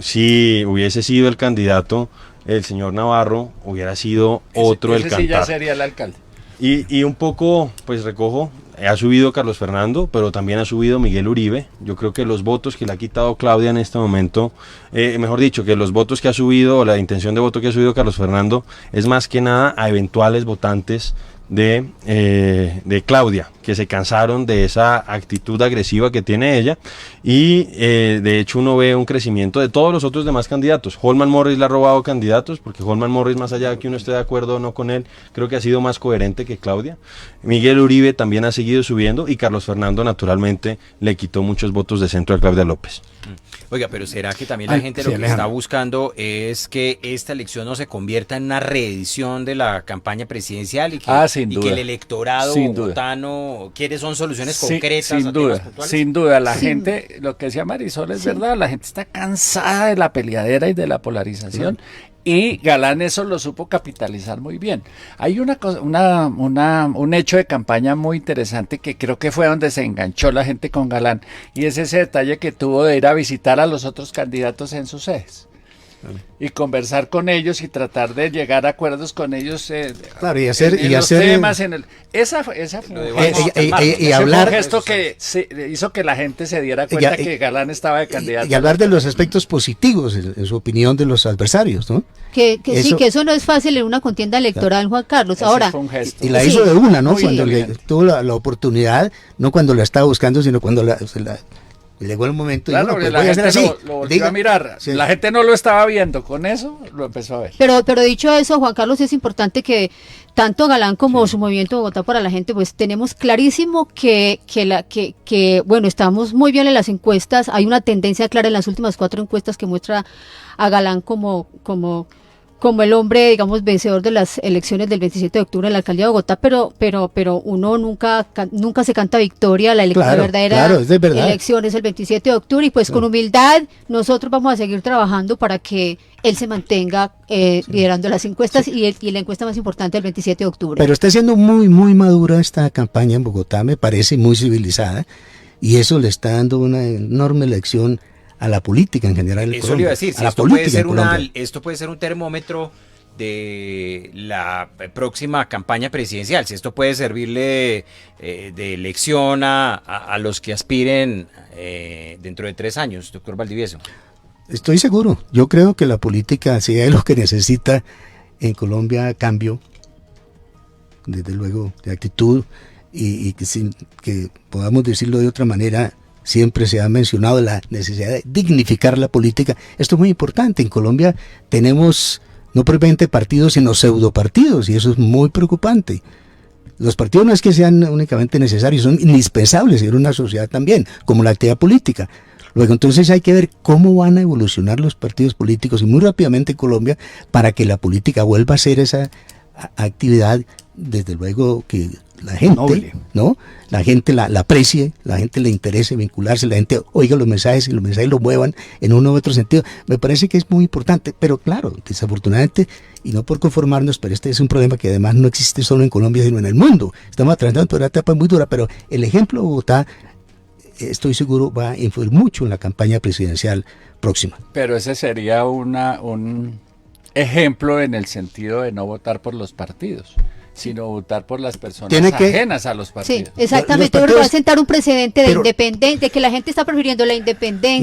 si hubiese sido el candidato el señor Navarro, hubiera sido otro el cantar. Sí ya sería el alcalde. Y un poco, pues recojo, ha subido Carlos Fernando, pero también ha subido Miguel Uribe. Yo creo que los votos que le ha quitado Claudia en este momento, mejor dicho, que los votos que ha subido, o la intención de voto que ha subido Carlos Fernando, es más que nada a eventuales votantes de Claudia, que se cansaron de esa actitud agresiva que tiene ella, y de hecho uno ve un crecimiento de todos los otros demás candidatos. Holman Morris le ha robado candidatos, porque Holman Morris, más allá de que uno esté de acuerdo o no con él, creo que ha sido más coherente que Claudia. Miguel Uribe también ha seguido subiendo, y Carlos Fernando naturalmente le quitó muchos votos de centro a Claudia López. Oiga, pero ¿será que también la gente lo que está buscando es que esta elección no se convierta en una reedición de la campaña presidencial y que el electorado bogotano quiere son soluciones concretas sin a duda, temas puntuales? sin duda, la gente, lo que decía Marisol es verdad, la gente está cansada de la peleadera y de la polarización. Y Galán eso lo supo capitalizar muy bien. Hay un hecho de campaña muy interesante que creo que fue donde se enganchó la gente con Galán, y es ese detalle que tuvo de ir a visitar a los otros candidatos en sus sedes y conversar con ellos y tratar de llegar a acuerdos con ellos. Claro, y hacer temas esa fue un gesto que hizo que la gente se diera cuenta que Galán estaba de candidato. Y hablar de los aspectos positivos en su opinión de los adversarios, ¿no? Que eso no es fácil en una contienda electoral, Juan Carlos. Ahora, y la hizo de una, ¿no? Cuando tuvo la oportunidad, no cuando la estaba buscando, sino cuando llegó el momento. Claro, y la gente lo volvió a mirar. Sí. La gente no lo estaba viendo, con eso lo empezó a ver. Pero dicho eso, Juan Carlos, es importante que tanto Galán como su movimiento Bogotá para la gente, pues tenemos clarísimo que bueno, estamos muy bien en las encuestas. Hay una tendencia clara en las últimas 4 encuestas que muestra a Galán como el hombre, digamos, vencedor de las elecciones del 27 de octubre en la alcaldía de Bogotá, pero uno nunca se canta victoria. La verdadera elección es el 27 de octubre, y pues con humildad nosotros vamos a seguir trabajando para que él se mantenga liderando las encuestas y la encuesta más importante el 27 de octubre. Pero está siendo muy, muy madura esta campaña en Bogotá, me parece muy civilizada, y eso le está dando una enorme lección a la política en general. Eso le iba a decir, si esto puede ser un termómetro de la próxima campaña presidencial, si esto puede servirle de lección a los que aspiren dentro de 3 años, doctor Valdivieso. Estoy seguro, yo creo que la política, si hay lo que necesita en Colombia, cambio, desde luego, de actitud, y que podamos decirlo de otra manera. Siempre se ha mencionado la necesidad de dignificar la política. Esto es muy importante. En Colombia tenemos no propiamente partidos, sino pseudopartidos, y eso es muy preocupante. Los partidos no es que sean únicamente necesarios, son indispensables en una sociedad también, como la actividad política. Luego, entonces hay que ver cómo van a evolucionar los partidos políticos, y muy rápidamente en Colombia, para que la política vuelva a ser esa actividad, desde luego, que la gente, noble, ¿no? La gente la aprecie, la gente le interese vincularse, la gente oiga los mensajes y los mensajes los muevan en uno u otro sentido. Me parece que es muy importante, pero claro, desafortunadamente, y no por conformarnos, pero este es un problema que además no existe solo en Colombia, sino en el mundo. Estamos atravesando por una etapa muy dura, pero el ejemplo de Bogotá, estoy seguro, va a influir mucho en la campaña presidencial próxima. Pero ese sería un ejemplo en el sentido de no votar por los partidos, sino votar por las personas ajenas a los partidos. Sí, exactamente, pero va a sentar un precedente de independencia, de que la gente está prefiriendo la independencia,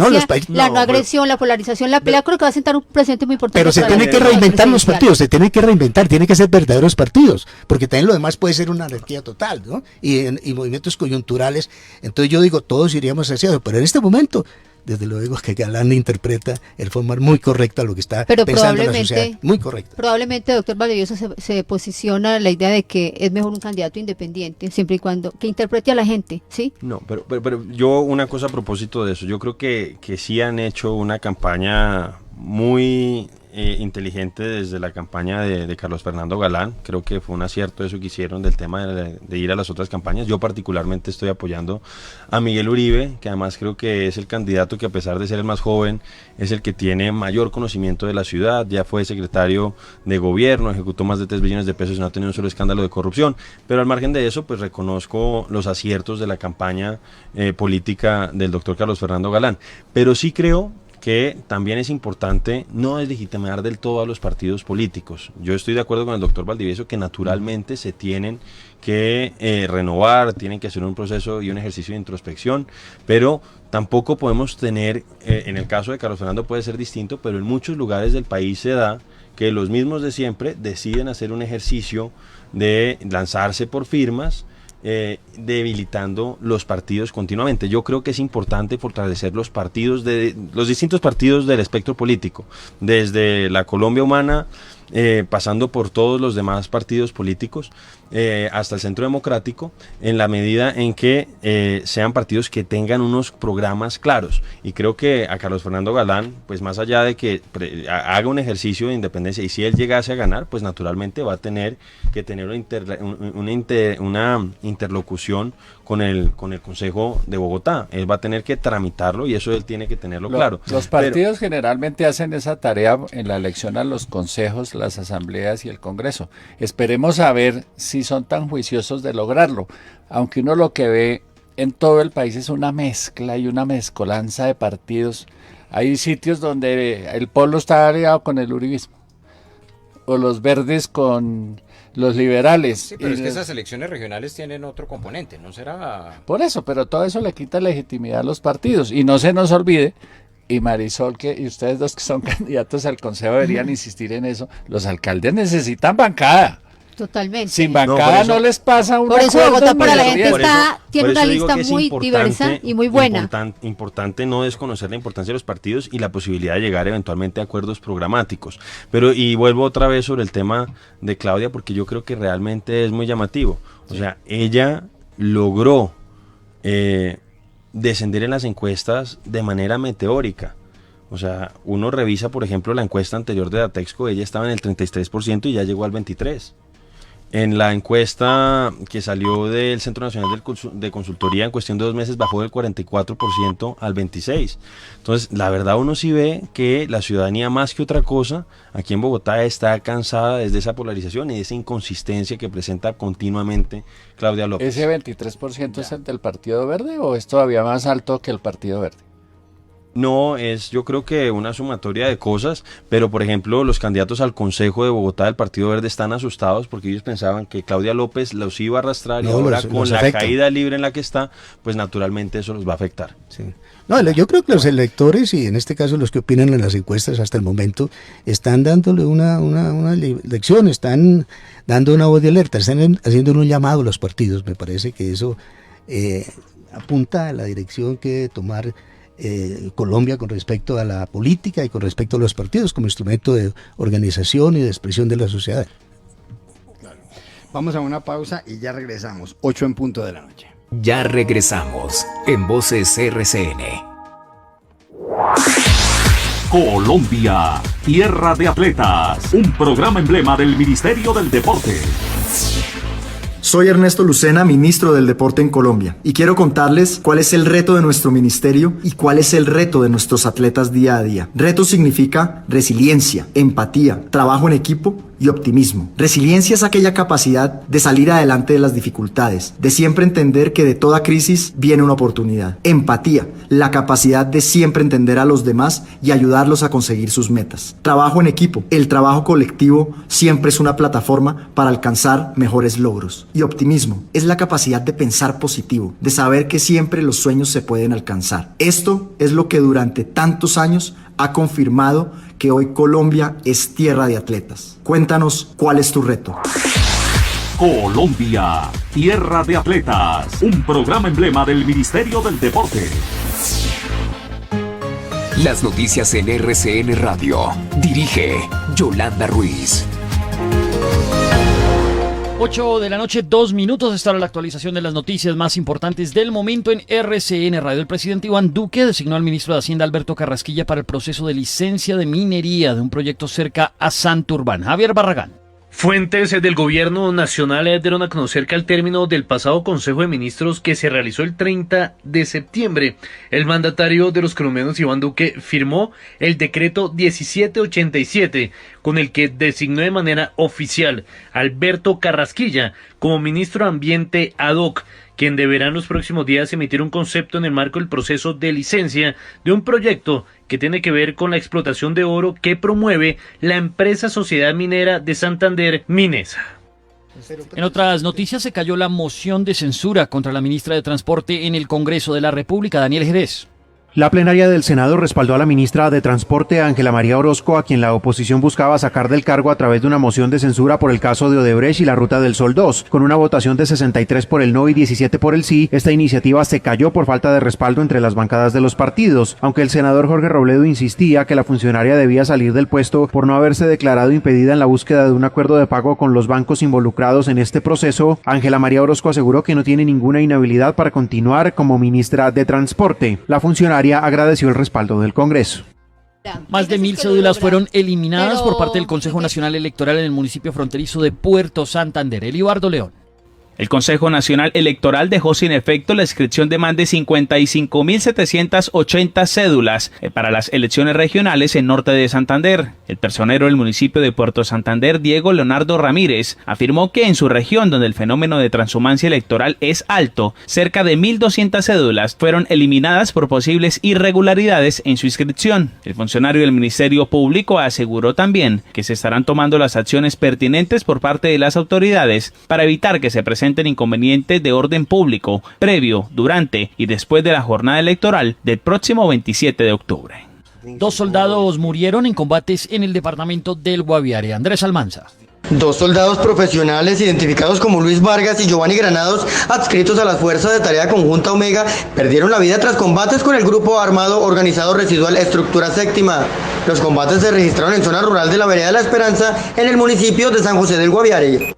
no agresión, la polarización, la pelea. Creo que va a sentar un precedente muy importante. Pero se tienen que reinventar los partidos, se tienen que reinventar, tienen que ser verdaderos partidos, porque también lo demás puede ser una anarquía total, ¿no? Y movimientos coyunturales. Entonces yo digo, todos iríamos hacia eso, pero en este momento, desde luego que Galán interpreta el forma muy correcta lo que está pensando la sociedad, muy correcta. Probablemente, doctor Valdivieso, se posiciona la idea de que es mejor un candidato independiente, siempre y cuando que interprete a la gente, ¿sí? No, pero yo una cosa a propósito de eso, yo creo que sí han hecho una campaña muy inteligente desde la campaña de Carlos Fernando Galán. Creo que fue un acierto eso que hicieron del tema de ir a las otras campañas. Yo particularmente estoy apoyando a Miguel Uribe, que además creo que es el candidato que, a pesar de ser el más joven, es el que tiene mayor conocimiento de la ciudad. Ya fue secretario de gobierno, ejecutó más de 3 billones de pesos y no ha tenido un solo escándalo de corrupción. Pero al margen de eso, pues reconozco los aciertos de la campaña política del doctor Carlos Fernando Galán. Pero sí creo que también es importante no deslegitimar del todo a los partidos políticos. Yo estoy de acuerdo con el doctor Valdivieso que naturalmente se tienen que renovar, tienen que hacer un proceso y un ejercicio de introspección, pero tampoco podemos tener, en el caso de Carlos Fernando puede ser distinto, pero en muchos lugares del país se da que los mismos de siempre deciden hacer un ejercicio de lanzarse por firmas, debilitando los partidos continuamente. Yo creo que es importante fortalecer los partidos, los distintos partidos del espectro político, desde la Colombia Humana, pasando por todos los demás partidos políticos, hasta el Centro Democrático, en la medida en que sean partidos que tengan unos programas claros. Y creo que a Carlos Fernando Galán, pues más allá de que haga un ejercicio de independencia, y si él llegase a ganar, pues naturalmente va a tener que tener una interlocución con el Consejo de Bogotá. Él va a tener que tramitarlo y eso él tiene que tenerlo claro. Los partidos generalmente hacen esa tarea en la elección a los consejos, las asambleas y el Congreso. Esperemos a ver si son tan juiciosos de lograrlo, aunque uno lo que ve en todo el país es una mezcla y una mezcolanza de partidos. Hay sitios donde el polo está aliado con el uribismo, o los verdes con los liberales. Sí, pero es que esas elecciones regionales tienen otro componente, ¿no será? Por eso, pero todo eso le quita legitimidad a los partidos. Y no se nos olvide, y Marisol, y ustedes dos que son candidatos al Consejo deberían insistir en eso, los alcaldes necesitan bancada. Totalmente. Sin bancada no les pasa un Por eso acuerdo Bogotá para la gente mayoría. tiene una lista muy diversa y muy buena. Importante no desconocer la importancia de los partidos y la posibilidad de llegar eventualmente a acuerdos programáticos. Pero, y vuelvo otra vez sobre el tema de Claudia, porque yo creo que realmente es muy llamativo. O sea, ella logró descender en las encuestas de manera meteórica. O sea, uno revisa, por ejemplo, la encuesta anterior de Datexco, ella estaba en el 33% y ya llegó al 23%. En la encuesta que salió del Centro Nacional de Consultoría, en cuestión de 2 meses bajó del 44% al 26%. Entonces, la verdad uno sí ve que la ciudadanía, más que otra cosa, aquí en Bogotá está cansada de esa polarización y de esa inconsistencia que presenta continuamente Claudia López. ¿Ese 23% es el del Partido Verde o es todavía más alto que el Partido Verde? No, es yo creo que una sumatoria de cosas, pero por ejemplo los candidatos al Consejo de Bogotá del Partido Verde están asustados porque ellos pensaban que Claudia López los iba a arrastrar y ahora con la caída libre en la que está, pues naturalmente eso los va a afectar. Sí. No, yo creo que los electores, y en este caso los que opinan en las encuestas hasta el momento, están dándole una lección, están dando una voz de alerta, están haciendo un llamado a los partidos. Me parece que eso apunta a la dirección que debe tomar Colombia con respecto a la política y con respecto a los partidos como instrumento de organización y de expresión de la sociedad. Vamos a una pausa y ya regresamos, 8:00 p.m. Ya regresamos en Voces RCN. Colombia, tierra de atletas, un programa emblema del Ministerio del Deporte. Soy Ernesto Lucena, ministro del Deporte en Colombia, y quiero contarles cuál es el reto de nuestro ministerio y cuál es el reto de nuestros atletas día a día. Reto significa resiliencia, empatía, trabajo en equipo y optimismo. Resiliencia es aquella capacidad de salir adelante de las dificultades, de siempre entender que de toda crisis viene una oportunidad. Empatía, la capacidad de siempre entender a los demás y ayudarlos a conseguir sus metas. Trabajo en equipo, el trabajo colectivo siempre es una plataforma para alcanzar mejores logros. Y optimismo, es la capacidad de pensar positivo, de saber que siempre los sueños se pueden alcanzar. Esto es lo que durante tantos años ha confirmado que hoy Colombia es tierra de atletas. Cuéntanos cuál es tu reto. Colombia, tierra de atletas, un programa emblema del Ministerio del Deporte. Las noticias en RCN Radio. Dirige Yolanda Ruiz. 8 de la noche, 2 minutos. Esta era la actualización de las noticias más importantes del momento en RCN Radio. El presidente Iván Duque designó al ministro de Hacienda Alberto Carrasquilla para el proceso de licencia de minería de un proyecto cerca a Santurbán. Javier Barragán. Fuentes del gobierno nacional dieron a conocer que al término del pasado Consejo de Ministros que se realizó el 30 de septiembre, el mandatario de los colombianos Iván Duque firmó el decreto 1787 con el que designó de manera oficial a Alberto Carrasquilla como ministro de Ambiente ad hoc, quien deberá en los próximos días emitir un concepto en el marco del proceso de licencia de un proyecto que tiene que ver con la explotación de oro que promueve la empresa Sociedad Minera de Santander, Minesa. En otras noticias, se cayó la moción de censura contra la ministra de Transporte en el Congreso de la República, Daniel Jerez. La plenaria del Senado respaldó a la ministra de Transporte, Ángela María Orozco, a quien la oposición buscaba sacar del cargo a través de una moción de censura por el caso de Odebrecht y la Ruta del Sol 2. Con una votación de 63 por el no y 17 por el sí, esta iniciativa se cayó por falta de respaldo entre las bancadas de los partidos, aunque el senador Jorge Robledo insistía que la funcionaria debía salir del puesto por no haberse declarado impedida en la búsqueda de un acuerdo de pago con los bancos involucrados en este proceso. Ángela María Orozco aseguró que no tiene ninguna inhabilidad para continuar como ministra de Transporte. La funcionaria agradeció el respaldo del Congreso. Más de 1.000 cédulas fueron eliminadas por parte del Consejo Nacional Electoral en el municipio fronterizo de Puerto Santander. Elibardo León. El Consejo Nacional Electoral dejó sin efecto la inscripción de más de 55.780 cédulas para las elecciones regionales en norte de Santander. El personero del municipio de Puerto Santander, Diego Leonardo Ramírez, afirmó que en su región, donde el fenómeno de transhumancia electoral es alto, cerca de 1.200 cédulas fueron eliminadas por posibles irregularidades en su inscripción. El funcionario del Ministerio Público aseguró también que se estarán tomando las acciones pertinentes por parte de las autoridades para evitar que se presenten inconvenientes de orden público previo, durante y después de la jornada electoral del próximo 27 de octubre. 2 soldados murieron en combates en el departamento del Guaviare. Andrés Almanza. 2 soldados profesionales identificados como Luis Vargas y Giovanni Granados, adscritos a las Fuerzas de Tarea Conjunta Omega, perdieron la vida tras combates con el grupo armado organizado residual Estructura Séptima. Los combates se registraron en zona rural de la Vereda de la Esperanza, en el municipio de San José del Guaviare.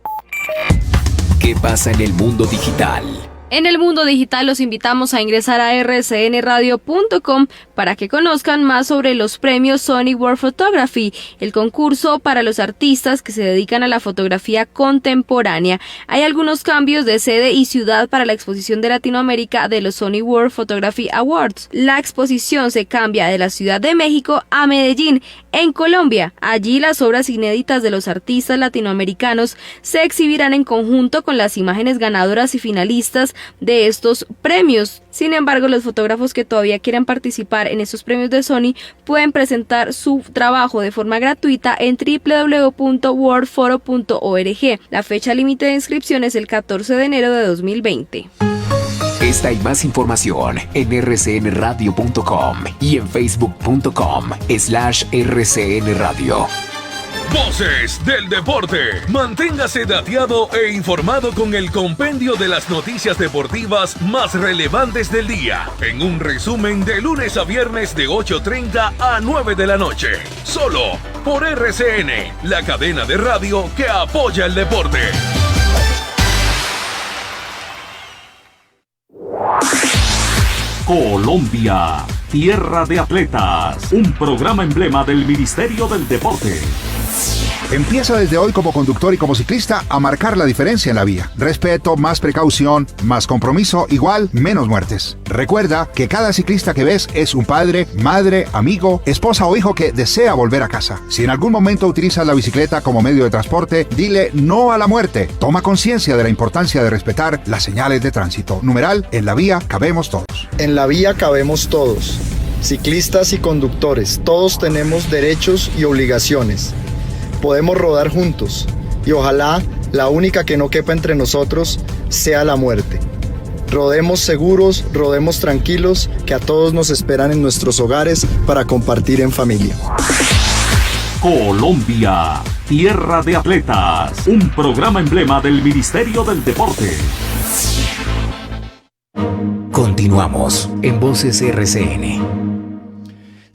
¿Qué pasa en el mundo digital? En el mundo digital los invitamos a ingresar a rcnradio.com para que conozcan más sobre los premios Sony World Photography, el concurso para los artistas que se dedican a la fotografía contemporánea. Hay algunos cambios de sede y ciudad para la exposición de Latinoamérica de los Sony World Photography Awards. La exposición se cambia de la Ciudad de México a Medellín, en Colombia. Allí las obras inéditas de los artistas latinoamericanos se exhibirán en conjunto con las imágenes ganadoras y finalistas de estos premios. Sin embargo, los fotógrafos que todavía quieran participar en estos premios de Sony pueden presentar su trabajo de forma gratuita en www.worldphoto.org. La fecha límite de inscripción es el 14 de enero de 2020. Esta y más información en rcnradio.com y en facebook.com/rcnradio. Voces del deporte. Manténgase dateado e informado con el compendio de las noticias deportivas más relevantes del día, en un resumen de lunes a viernes de 8:30 a 9 de la noche. Solo por RCN, la cadena de radio que apoya el deporte. Colombia, tierra de atletas. Un programa emblema del Ministerio del Deporte. Empieza desde hoy como conductor y como ciclista a marcar la diferencia en la vía. Respeto, más precaución, más compromiso, igual, menos muertes. Recuerda que cada ciclista que ves es un padre, madre, amigo, esposa o hijo que desea volver a casa. Si en algún momento utilizas la bicicleta como medio de transporte, dile no a la muerte. Toma conciencia de la importancia de respetar las señales de tránsito. Numeral, en la vía cabemos todos. En la vía cabemos todos. Ciclistas y conductores, todos tenemos derechos y obligaciones. Podemos rodar juntos y ojalá la única que no quepa entre nosotros sea la muerte. Rodemos seguros, rodemos tranquilos, que a todos nos esperan en nuestros hogares para compartir en familia. Colombia, tierra de atletas. Un programa emblema del Ministerio del Deporte. Continuamos en Voces RCN.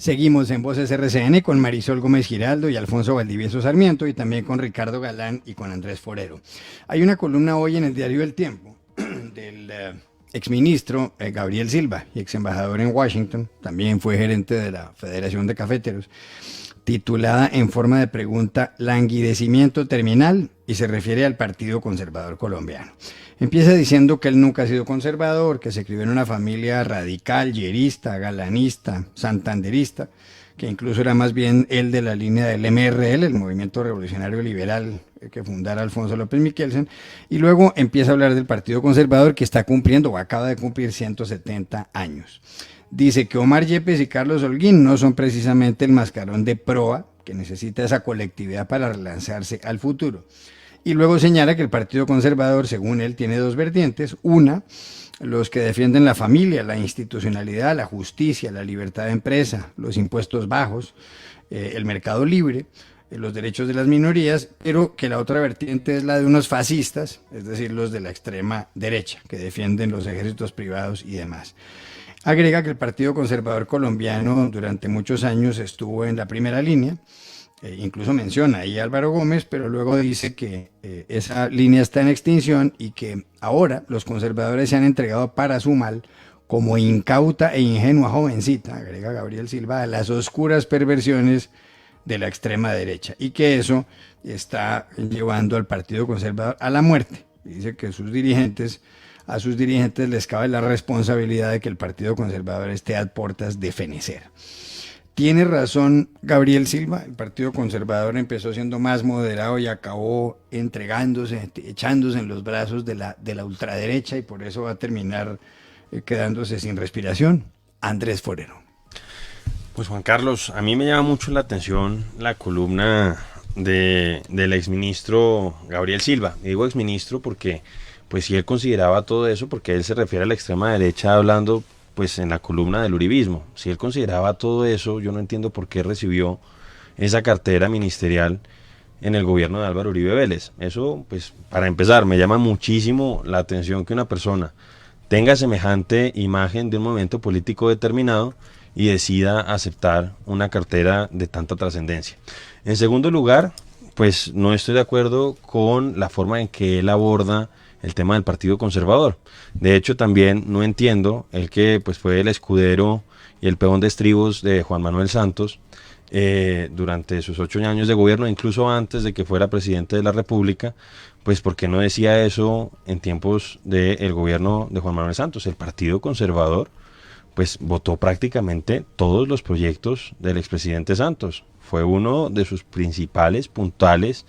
Seguimos en Voces RCN con Marisol Gómez Giraldo y Alfonso Valdivieso Sarmiento, y también con Ricardo Galán y con Andrés Forero. Hay una columna hoy en el diario El Tiempo del exministro Gabriel Silva, y ex embajador en Washington, también fue gerente de la Federación de Cafeteros, titulada en forma de pregunta "Languidecimiento terminal", y se refiere al Partido Conservador Colombiano. Empieza diciendo que él nunca ha sido conservador, que se crió en una familia radical, llerista, galanista, santanderista, que incluso era más bien él de la línea del MRL, el Movimiento Revolucionario Liberal que fundara Alfonso López Miquelsen, y luego empieza a hablar del Partido Conservador, que está cumpliendo o acaba de cumplir 170 años. Dice que Omar Yepes y Carlos Holguín no son precisamente el mascarón de proa que necesita esa colectividad para relanzarse al futuro. Y luego señala que el Partido Conservador, según él, tiene dos vertientes. Una, los que defienden la familia, la institucionalidad, la justicia, la libertad de empresa, los impuestos bajos, el mercado libre, los derechos de las minorías, pero que la otra vertiente es la de unos fascistas, es decir, los de la extrema derecha, que defienden los ejércitos privados y demás. Agrega que el Partido Conservador Colombiano durante muchos años estuvo en la primera línea, incluso menciona ahí a Álvaro Gómez, pero luego dice que esa línea está en extinción y que ahora los conservadores se han entregado para su mal como incauta e ingenua jovencita, agrega Gabriel Silva, a las oscuras perversiones de la extrema derecha, y que eso está llevando al Partido Conservador a la muerte. Dice que a sus dirigentes les cabe la responsabilidad de que el Partido Conservador esté a puertas de fenecer. Tiene razón Gabriel Silva, el Partido Conservador empezó siendo más moderado y acabó entregándose, echándose en los brazos de la ultraderecha, y por eso va a terminar quedándose sin respiración. Andrés Forero. Pues Juan Carlos, a mí me llama mucho la atención la columna del exministro Gabriel Silva. Y digo exministro porque, pues si él consideraba todo eso, porque él se refiere a la extrema derecha hablando pues en la columna del uribismo. Si él consideraba todo eso, yo no entiendo por qué recibió esa cartera ministerial en el gobierno de Álvaro Uribe Vélez. Eso, pues, para empezar, me llama muchísimo la atención que una persona tenga semejante imagen de un movimiento político determinado y decida aceptar una cartera de tanta trascendencia. En segundo lugar, pues no estoy de acuerdo con la forma en que él aborda el tema del Partido Conservador. De hecho, también no entiendo el que pues fue el escudero y el peón de estribos de Juan Manuel Santos durante sus 8 años de gobierno, incluso antes de que fuera presidente de la República, pues porque no decía eso en tiempos del gobierno de Juan Manuel Santos. El Partido Conservador pues votó prácticamente todos los proyectos del expresidente Santos. Fue uno de sus principales puntales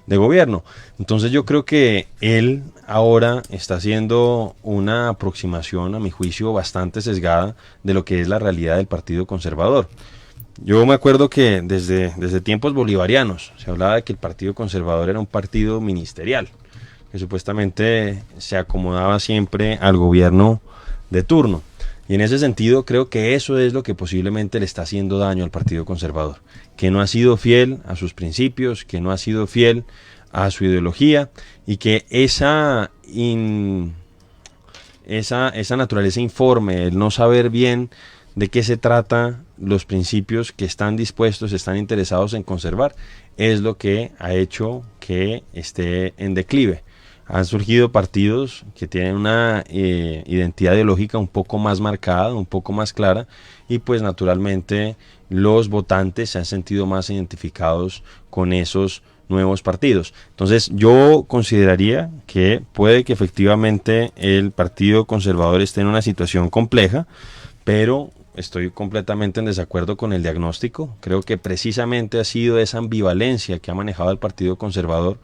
de gobierno. Entonces yo creo que él ahora está haciendo una aproximación, a mi juicio, bastante sesgada de lo que es la realidad del Partido Conservador. Yo me acuerdo que desde tiempos bolivarianos se hablaba de que el Partido Conservador era un partido ministerial, que supuestamente se acomodaba siempre al gobierno de turno. Y en ese sentido creo que eso es lo que posiblemente le está haciendo daño al Partido Conservador, que no ha sido fiel a sus principios, que no ha sido fiel a su ideología, y que esa naturaleza informe, el no saber bien de qué se trata los principios que están dispuestos, están interesados en conservar, es lo que ha hecho que esté en declive. Han surgido partidos que tienen una identidad ideológica un poco más marcada, un poco más clara, y pues naturalmente los votantes se han sentido más identificados con esos nuevos partidos. Entonces yo consideraría que puede que efectivamente el Partido Conservador esté en una situación compleja, pero estoy completamente en desacuerdo con el diagnóstico. Creo que precisamente ha sido esa ambivalencia que ha manejado el Partido Conservador,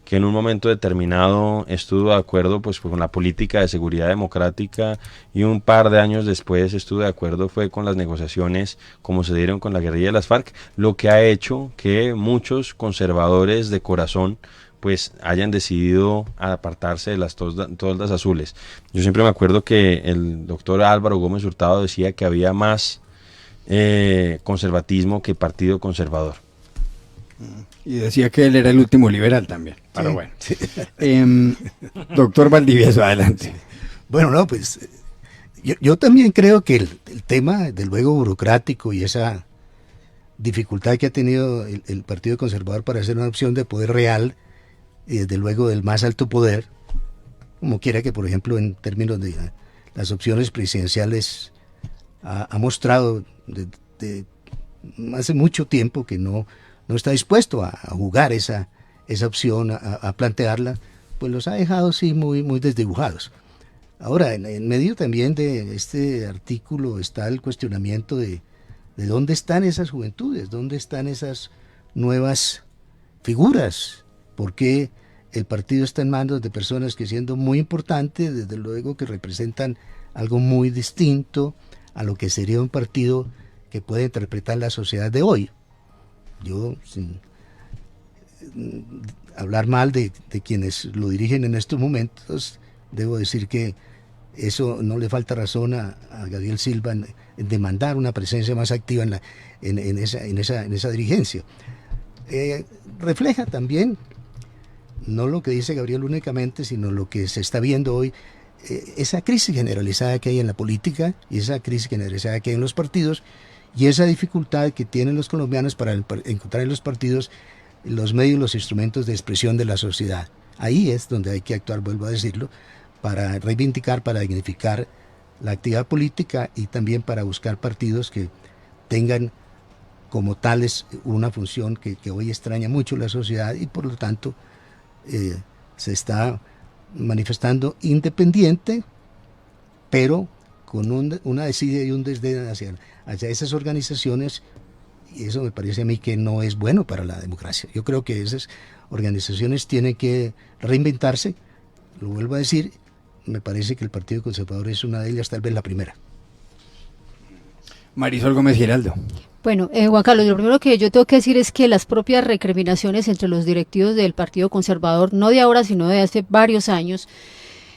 que en un momento determinado estuvo de acuerdo pues con la política de seguridad democrática, y un par de años después estuvo de acuerdo fue con las negociaciones como se dieron con la guerrilla de las FARC, lo que ha hecho que muchos conservadores de corazón pues hayan decidido apartarse de las toldas azules. Yo siempre me acuerdo que el doctor Álvaro Gómez Hurtado decía que había más conservatismo que Partido Conservador. Y decía que él era el último liberal también. Pero Sí, bueno. sí. Doctor Valdivieso, adelante. Bueno, no, pues yo también creo que el tema, del luego burocrático y esa dificultad que ha tenido el Partido Conservador para hacer una opción de poder real, y desde luego del más alto poder, como quiera que, por ejemplo, en términos de las opciones presidenciales, ha mostrado de hace mucho tiempo que no está dispuesto a jugar esa opción, a plantearla, pues los ha dejado sí muy desdibujados. Ahora, en medio también de este artículo está el cuestionamiento de dónde están esas juventudes, dónde están esas nuevas figuras, por qué el partido está en manos de personas que, siendo muy importantes, desde luego que representan algo muy distinto a lo que sería un partido que puede interpretar la sociedad de hoy. Yo, sin hablar mal de quienes lo dirigen en estos momentos, debo decir que eso no le falta razón a Gabriel Silva en demandar una presencia más activa en esa dirigencia. Refleja también, no lo que dice Gabriel únicamente, sino lo que se está viendo hoy, esa crisis generalizada que hay en la política y esa crisis generalizada que hay en los partidos, y esa dificultad que tienen los colombianos para encontrar en los partidos los medios, los instrumentos de expresión de la sociedad. Ahí es donde hay que actuar, vuelvo a decirlo, para reivindicar, para dignificar la actividad política y también para buscar partidos que tengan como tales una función que hoy extraña mucho la sociedad y por lo tanto se está manifestando independiente, pero con una desidia y un desdén hacia esas organizaciones, y eso me parece a mí que no es bueno para la democracia. Yo creo que esas organizaciones tienen que reinventarse, lo vuelvo a decir, me parece que el Partido Conservador es una de ellas, tal vez la primera. Marisol Gómez Giraldo. Bueno, Juan Carlos, lo primero que yo tengo que decir es que las propias recriminaciones entre los directivos del Partido Conservador, no de ahora, sino de hace varios años,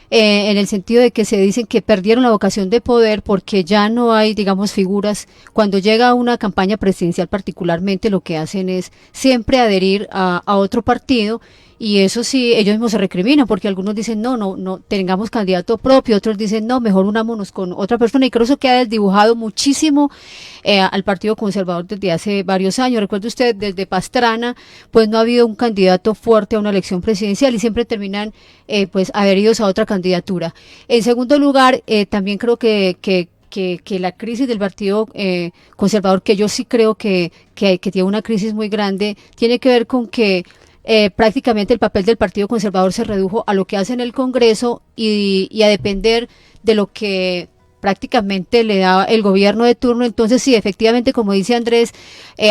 en el sentido de que se dicen que perdieron la vocación de poder porque ya no hay, digamos, figuras. Cuando llega una campaña presidencial particularmente, lo que hacen es siempre adherir a otro partido, y eso sí, ellos mismos se recriminan, porque algunos dicen no tengamos candidato propio, otros dicen no, mejor unámonos con otra persona, y creo eso que ha desdibujado muchísimo al Partido Conservador desde hace varios años. Recuerde usted, desde Pastrana, pues no ha habido un candidato fuerte a una elección presidencial y siempre terminan pues adheridos a otra candidatura. En segundo lugar, también creo que la crisis del Partido Conservador, que yo sí creo que tiene una crisis muy grande, tiene que ver con que prácticamente el papel del Partido Conservador se redujo a lo que hace en el Congreso y a depender de lo que prácticamente le da el gobierno de turno. Entonces sí, efectivamente, como dice Andrés,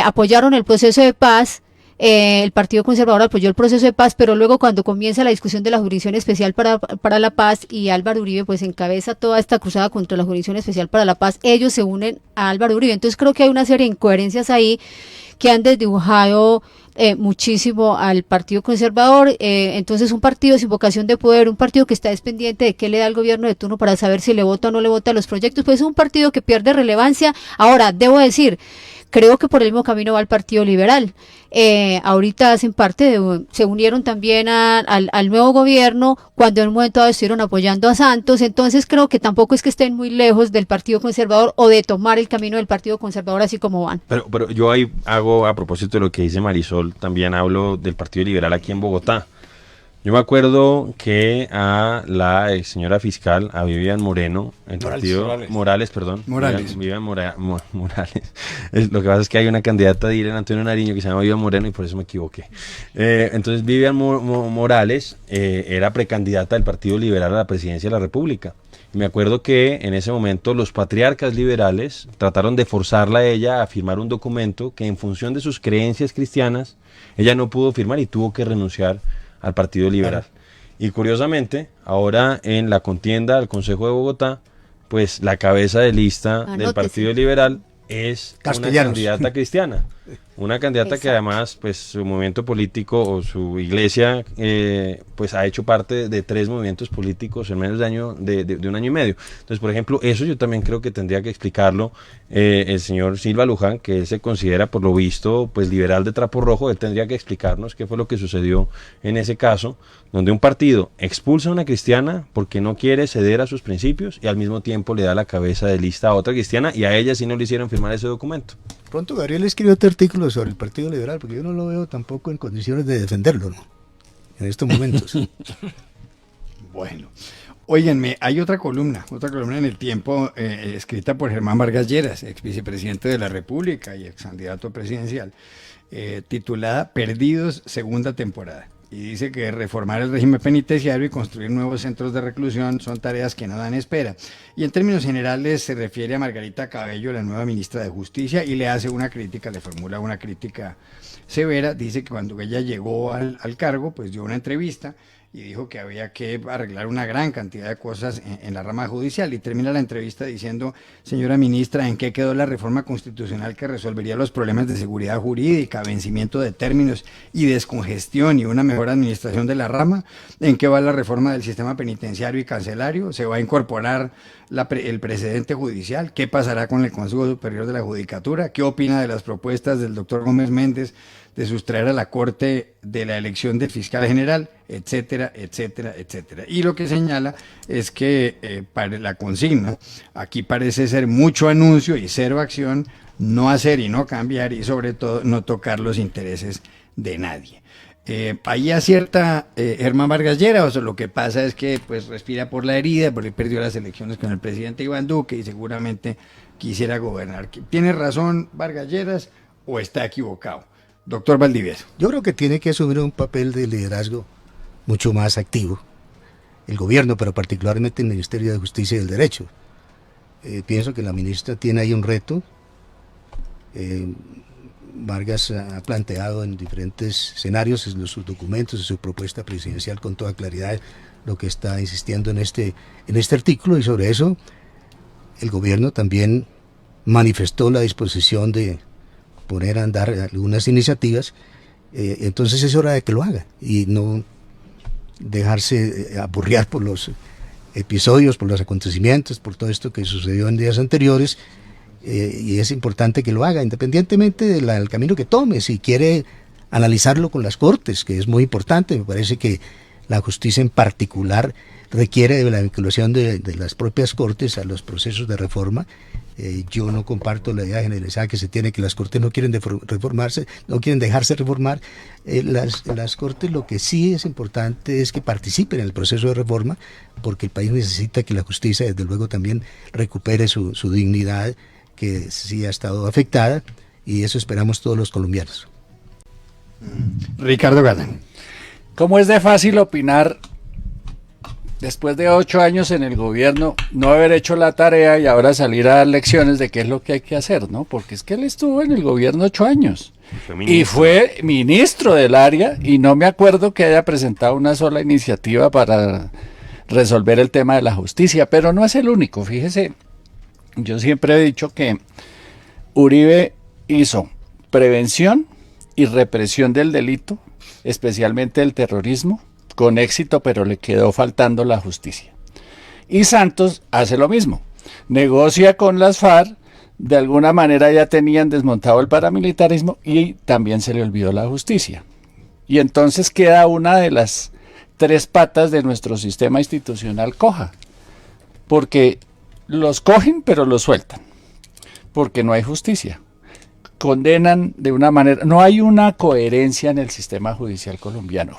apoyaron el proceso de paz, el Partido Conservador apoyó el proceso de paz, pero luego cuando comienza la discusión de la Jurisdicción Especial para la Paz, y Álvaro Uribe pues encabeza toda esta cruzada contra la Jurisdicción Especial para la Paz, ellos se unen a Álvaro Uribe. Entonces creo que hay una serie de incoherencias ahí que han desdibujado muchísimo al Partido Conservador. Entonces un partido sin vocación de poder, un partido que está pendiente de qué le da el gobierno de turno para saber si le vota o no le vota a los proyectos, pues es un partido que pierde relevancia. Ahora, debo decir, creo que por el mismo camino va el Partido Liberal. Ahorita hacen parte se unieron también al nuevo gobierno, cuando en un momento dado estuvieron apoyando a Santos. Entonces creo que tampoco es que estén muy lejos del Partido Conservador o de tomar el camino del Partido Conservador así como van. Pero yo ahí hago, a propósito de lo que dice Marisol, también hablo del Partido Liberal aquí en Bogotá. Yo me acuerdo que a la ex señora fiscal, a Vivian Moreno, Morales. Vivian Morales. Lo que pasa es que hay una candidata de Irene Antonio Nariño que se llama Vivian Moreno y por eso me equivoqué. Entonces Vivian Morales era precandidata del Partido Liberal a la presidencia de la República. Y me acuerdo que en ese momento los patriarcas liberales trataron de forzarla a ella a firmar un documento que, en función de sus creencias cristianas, ella no pudo firmar y tuvo que renunciar al Partido Liberal. Claro. Y curiosamente, ahora en la contienda del Consejo de Bogotá, pues la cabeza de lista del Partido Liberal es una candidata cristiana. Una candidata que además, pues su movimiento político o su iglesia, pues ha hecho parte de 3 movimientos políticos en menos de un año y medio. Entonces, por ejemplo, eso yo también creo que tendría que explicarlo el señor Silva Luján, que él se considera, por lo visto, pues liberal de trapo rojo. Él tendría que explicarnos qué fue lo que sucedió en ese caso, donde un partido expulsa a una cristiana porque no quiere ceder a sus principios y al mismo tiempo le da la cabeza de lista a otra cristiana, y a ella sí no le hicieron firmar ese documento. Pronto Gabriel escribió otro artículo sobre el Partido Liberal, porque yo no lo veo tampoco en condiciones de defenderlo, ¿no? En estos momentos. Bueno, óiganme, hay otra columna en El Tiempo, escrita por Germán Vargas Lleras, ex vicepresidente de la República y ex candidato presidencial, titulada Perdidos, segunda temporada. Y dice que reformar el régimen penitenciario y construir nuevos centros de reclusión son tareas que no dan espera. Y en términos generales se refiere a Margarita Cabello, la nueva ministra de Justicia, y le formula una crítica severa. Dice que cuando ella llegó al cargo, pues dio una entrevista y dijo que había que arreglar una gran cantidad de cosas en la rama judicial, y termina la entrevista diciendo: señora ministra, ¿en qué quedó la reforma constitucional que resolvería los problemas de seguridad jurídica, vencimiento de términos y descongestión y una mejor administración de la rama? ¿En qué va la reforma del sistema penitenciario y carcelario? ¿Se va a incorporar el precedente judicial? ¿Qué pasará con el Consejo Superior de la Judicatura? ¿Qué opina de las propuestas del doctor Gómez Méndez de sustraer a la Corte de la elección del fiscal general, etcétera, etcétera, etcétera? Y lo que señala es que para la consigna aquí parece ser mucho anuncio y cero acción, no hacer y no cambiar, y sobre todo no tocar los intereses de nadie. Ahí acierta Germán Vargas Lleras. Lo que pasa es que pues respira por la herida, porque perdió las elecciones con el presidente Iván Duque y seguramente quisiera gobernar. ¿Tiene razón Vargas Lleras o está equivocado? Doctor Valdivieso. Yo creo que tiene que asumir un papel de liderazgo mucho más activo el gobierno, pero particularmente el Ministerio de Justicia y del Derecho. Pienso que la ministra tiene ahí un reto. Vargas ha planteado en diferentes escenarios, en sus documentos, en su propuesta presidencial, con toda claridad lo que está insistiendo en este artículo, y sobre eso el gobierno también manifestó la disposición de poner a andar algunas iniciativas. Entonces es hora de que lo haga y no dejarse aburrear por los episodios, por los acontecimientos, por todo esto que sucedió en días anteriores. Y es importante que lo haga, independientemente del camino que tome. Si quiere analizarlo con las Cortes, que es muy importante, me parece que la justicia en particular requiere de la vinculación de las propias Cortes a los procesos de reforma. Yo no comparto la idea generalizada que se tiene, que las Cortes no quieren reformarse, no quieren dejarse reformar. Las Cortes, lo que sí es importante es que participen en el proceso de reforma, porque el país necesita que la justicia, desde luego, también recupere su dignidad, que sí ha estado afectada, y eso esperamos todos los colombianos. Ricardo Galán. ¿Cómo es de fácil opinar después de 8 años en el gobierno, no haber hecho la tarea y ahora salir a dar lecciones de qué es lo que hay que hacer, ¿no? Porque es que él estuvo en el gobierno 8 años y fue ministro del área, y no me acuerdo que haya presentado una sola iniciativa para resolver el tema de la justicia, pero no es el único. Fíjese, yo siempre he dicho que Uribe hizo prevención y represión del delito, especialmente el terrorismo, con éxito, pero le quedó faltando la justicia. Y Santos hace lo mismo, negocia con las FARC, de alguna manera ya tenían desmontado el paramilitarismo y también se le olvidó la justicia. Y entonces queda una de las 3 patas de nuestro sistema institucional coja, porque los cogen pero los sueltan, porque no hay justicia. Condenan de una manera, no hay una coherencia en el sistema judicial colombiano.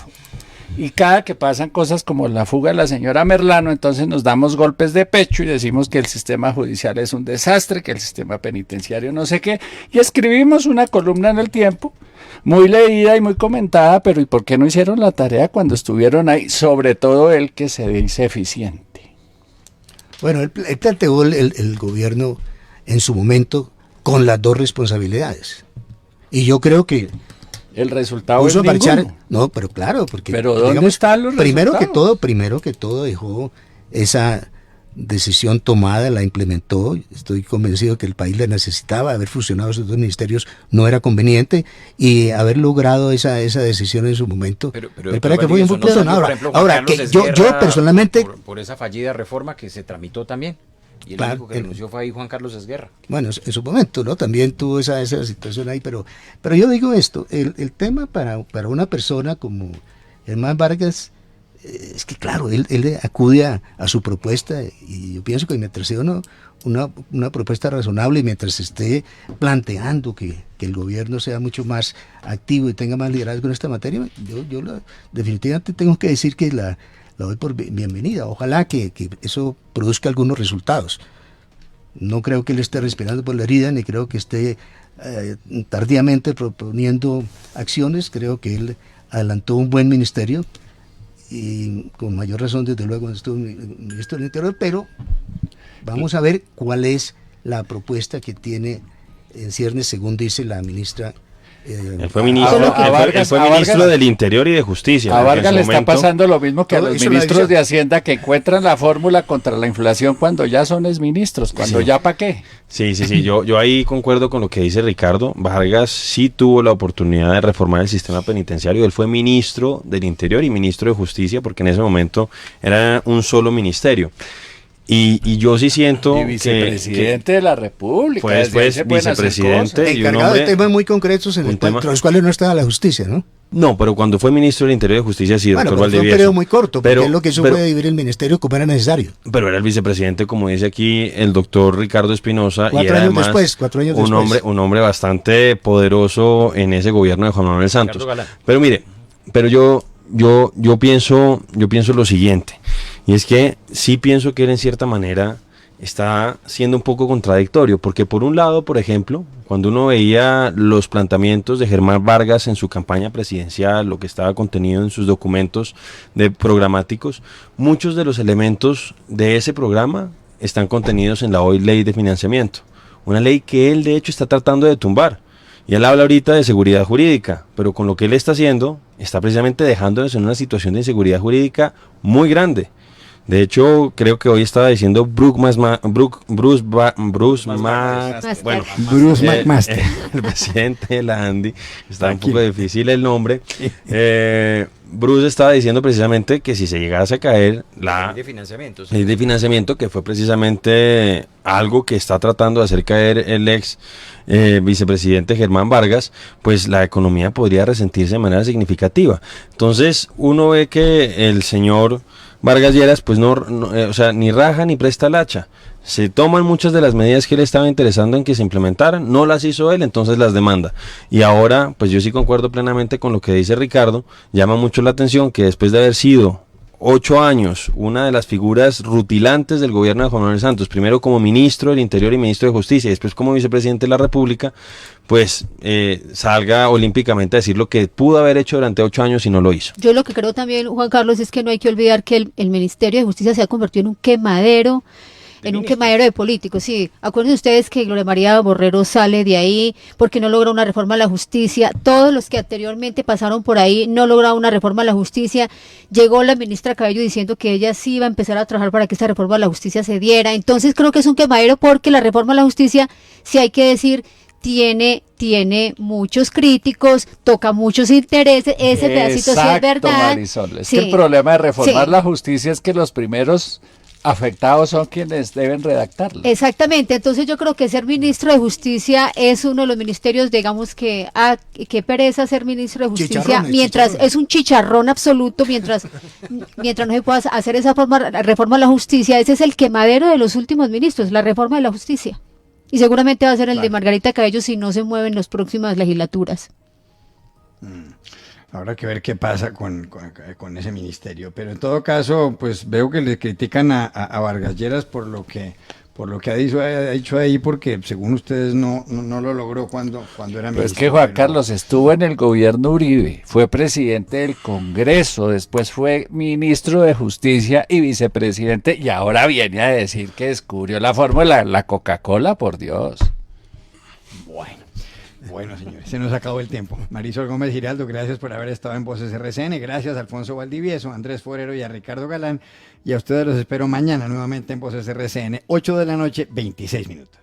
Y cada que pasan cosas como la fuga de la señora Merlano, entonces nos damos golpes de pecho y decimos que el sistema judicial es un desastre, que el sistema penitenciario no sé qué, y escribimos una columna en El Tiempo, muy leída y muy comentada, pero ¿y por qué no hicieron la tarea cuando estuvieron ahí? Sobre todo el que se dice eficiente. Bueno, él planteó el gobierno en su momento con las 2 responsabilidades. Y yo creo que el resultado es ninguno. No, pero claro, porque pero ¿dónde están los resultados? Primero que todo dejó esa decisión tomada, la implementó. Estoy convencido que el país la necesitaba. Haber fusionado esos 2 ministerios no era conveniente, y haber logrado esa decisión en su momento me parece que fue un punto. Ahora que yo personalmente por esa fallida reforma que se tramitó también. Y el único que renunció fue ahí Juan Carlos Esguerra. Bueno, en su momento, ¿no? También tuvo esa situación ahí, pero yo digo esto, el tema para una persona como Germán Vargas es que claro, él acude a su propuesta y yo pienso que mientras sea una propuesta razonable y mientras esté planteando que el gobierno sea mucho más activo y tenga más liderazgo en esta materia, yo definitivamente tengo que decir que la doy por bienvenida. Ojalá que eso produzca algunos resultados. No creo que él esté respirando por la herida, ni creo que esté tardíamente proponiendo acciones. Creo que él adelantó un buen ministerio y con mayor razón desde luego cuando estuvo ministro del Interior, pero vamos a ver cuál es la propuesta que tiene en ciernes, según dice la ministra. Él fue ministro del Interior y de Justicia. A Vargas le está pasando lo mismo que a los ministros de Hacienda, que encuentran la fórmula contra la inflación cuando ya son exministros, cuando ya para qué. Sí, yo ahí concuerdo con lo que dice Ricardo. Vargas sí tuvo la oportunidad de reformar el sistema penitenciario. Él fue ministro del Interior y ministro de Justicia, porque en ese momento era un solo ministerio. Y yo sí siento y vicepresidente de la República, fue después vicepresidente y encargado de temas muy concretos entre los cuales no estaba la justicia, ¿no? No, pero cuando fue ministro del Interior y de Justicia sí, doctor Valdivieso. Fue un periodo muy corto, porque es lo que hizo fue dividir el ministerio como era necesario. Pero era el vicepresidente, como dice aquí el doctor Ricardo Espinosa, y era además 4 años después. un hombre bastante poderoso en ese gobierno de Juan Manuel Santos. Pero mire, yo pienso lo siguiente, y es que sí pienso que él en cierta manera está siendo un poco contradictorio, porque por un lado, por ejemplo, cuando uno veía los planteamientos de Germán Vargas en su campaña presidencial, lo que estaba contenido en sus documentos programáticos, muchos de los elementos de ese programa están contenidos en la hoy ley de financiamiento, una ley que él de hecho está tratando de tumbar. Y él habla ahorita de seguridad jurídica, pero con lo que él está haciendo, está precisamente dejándonos en una situación de inseguridad jurídica muy grande. De hecho, creo que hoy estaba diciendo Bruce McMaster, el presidente de la ANDI, está un poco difícil el nombre. Bruce estaba diciendo precisamente que si se llegase a caer la ley de financiamiento, que fue precisamente algo que está tratando de hacer caer el ex vicepresidente Germán Vargas, pues la economía podría resentirse de manera significativa. Entonces uno ve que el señor Vargas Lleras pues o sea, ni raja ni presta el hacha. Se toman muchas de las medidas que él estaba interesando en que se implementaran, no las hizo él, entonces las demanda. Y ahora, pues yo sí concuerdo plenamente con lo que dice Ricardo, llama mucho la atención que después de haber sido 8 años una de las figuras rutilantes del gobierno de Juan Manuel Santos, primero como ministro del Interior y ministro de Justicia, y después como vicepresidente de la República, pues salga olímpicamente a decir lo que pudo haber hecho durante 8 años y no lo hizo. Yo lo que creo también, Juan Carlos, es que no hay que olvidar que el Ministerio de Justicia se ha convertido en un quemadero, de políticos. Sí, acuérdense ustedes que Gloria María Borrero sale de ahí porque no logra una reforma a la justicia. Todos los que anteriormente pasaron por ahí no lograron una reforma a la justicia. Llegó la ministra Cabello diciendo que ella sí iba a empezar a trabajar para que esta reforma a la justicia se diera. Entonces creo que es un quemadero porque la reforma a la justicia, si hay que decir, tiene muchos críticos, toca muchos intereses, ese pedacito sí es verdad. Marisol, es que el problema de reformar la justicia es que los primeros afectados son quienes deben redactarlo. Exactamente, entonces yo creo que ser ministro de Justicia es uno de los ministerios, digamos que pereza ser ministro de Justicia, mientras es un chicharrón absoluto, mientras no se pueda hacer esa reforma a la justicia. Ese es el quemadero de los últimos ministros, la reforma de la justicia. Y seguramente va a ser el de Margarita Cabello si no se mueve en las próximas legislaturas. Habrá que ver qué pasa con ese ministerio, pero en todo caso, pues veo que le critican a Vargas Lleras por lo que ha dicho ahí, porque según ustedes no lo logró cuando era ministro. Pues que Juan Carlos estuvo en el gobierno Uribe, fue presidente del Congreso, después fue ministro de Justicia y vicepresidente, y ahora viene a decir que descubrió la fórmula, la Coca-Cola, por Dios. Bueno, señores, se nos acabó el tiempo. Marisol Gómez Giraldo, gracias por haber estado en Voces RCN. Gracias a Alfonso Valdivieso, Andrés Forero y a Ricardo Galán. Y a ustedes los espero mañana nuevamente en Voces RCN, 8 de la noche, 26 minutos.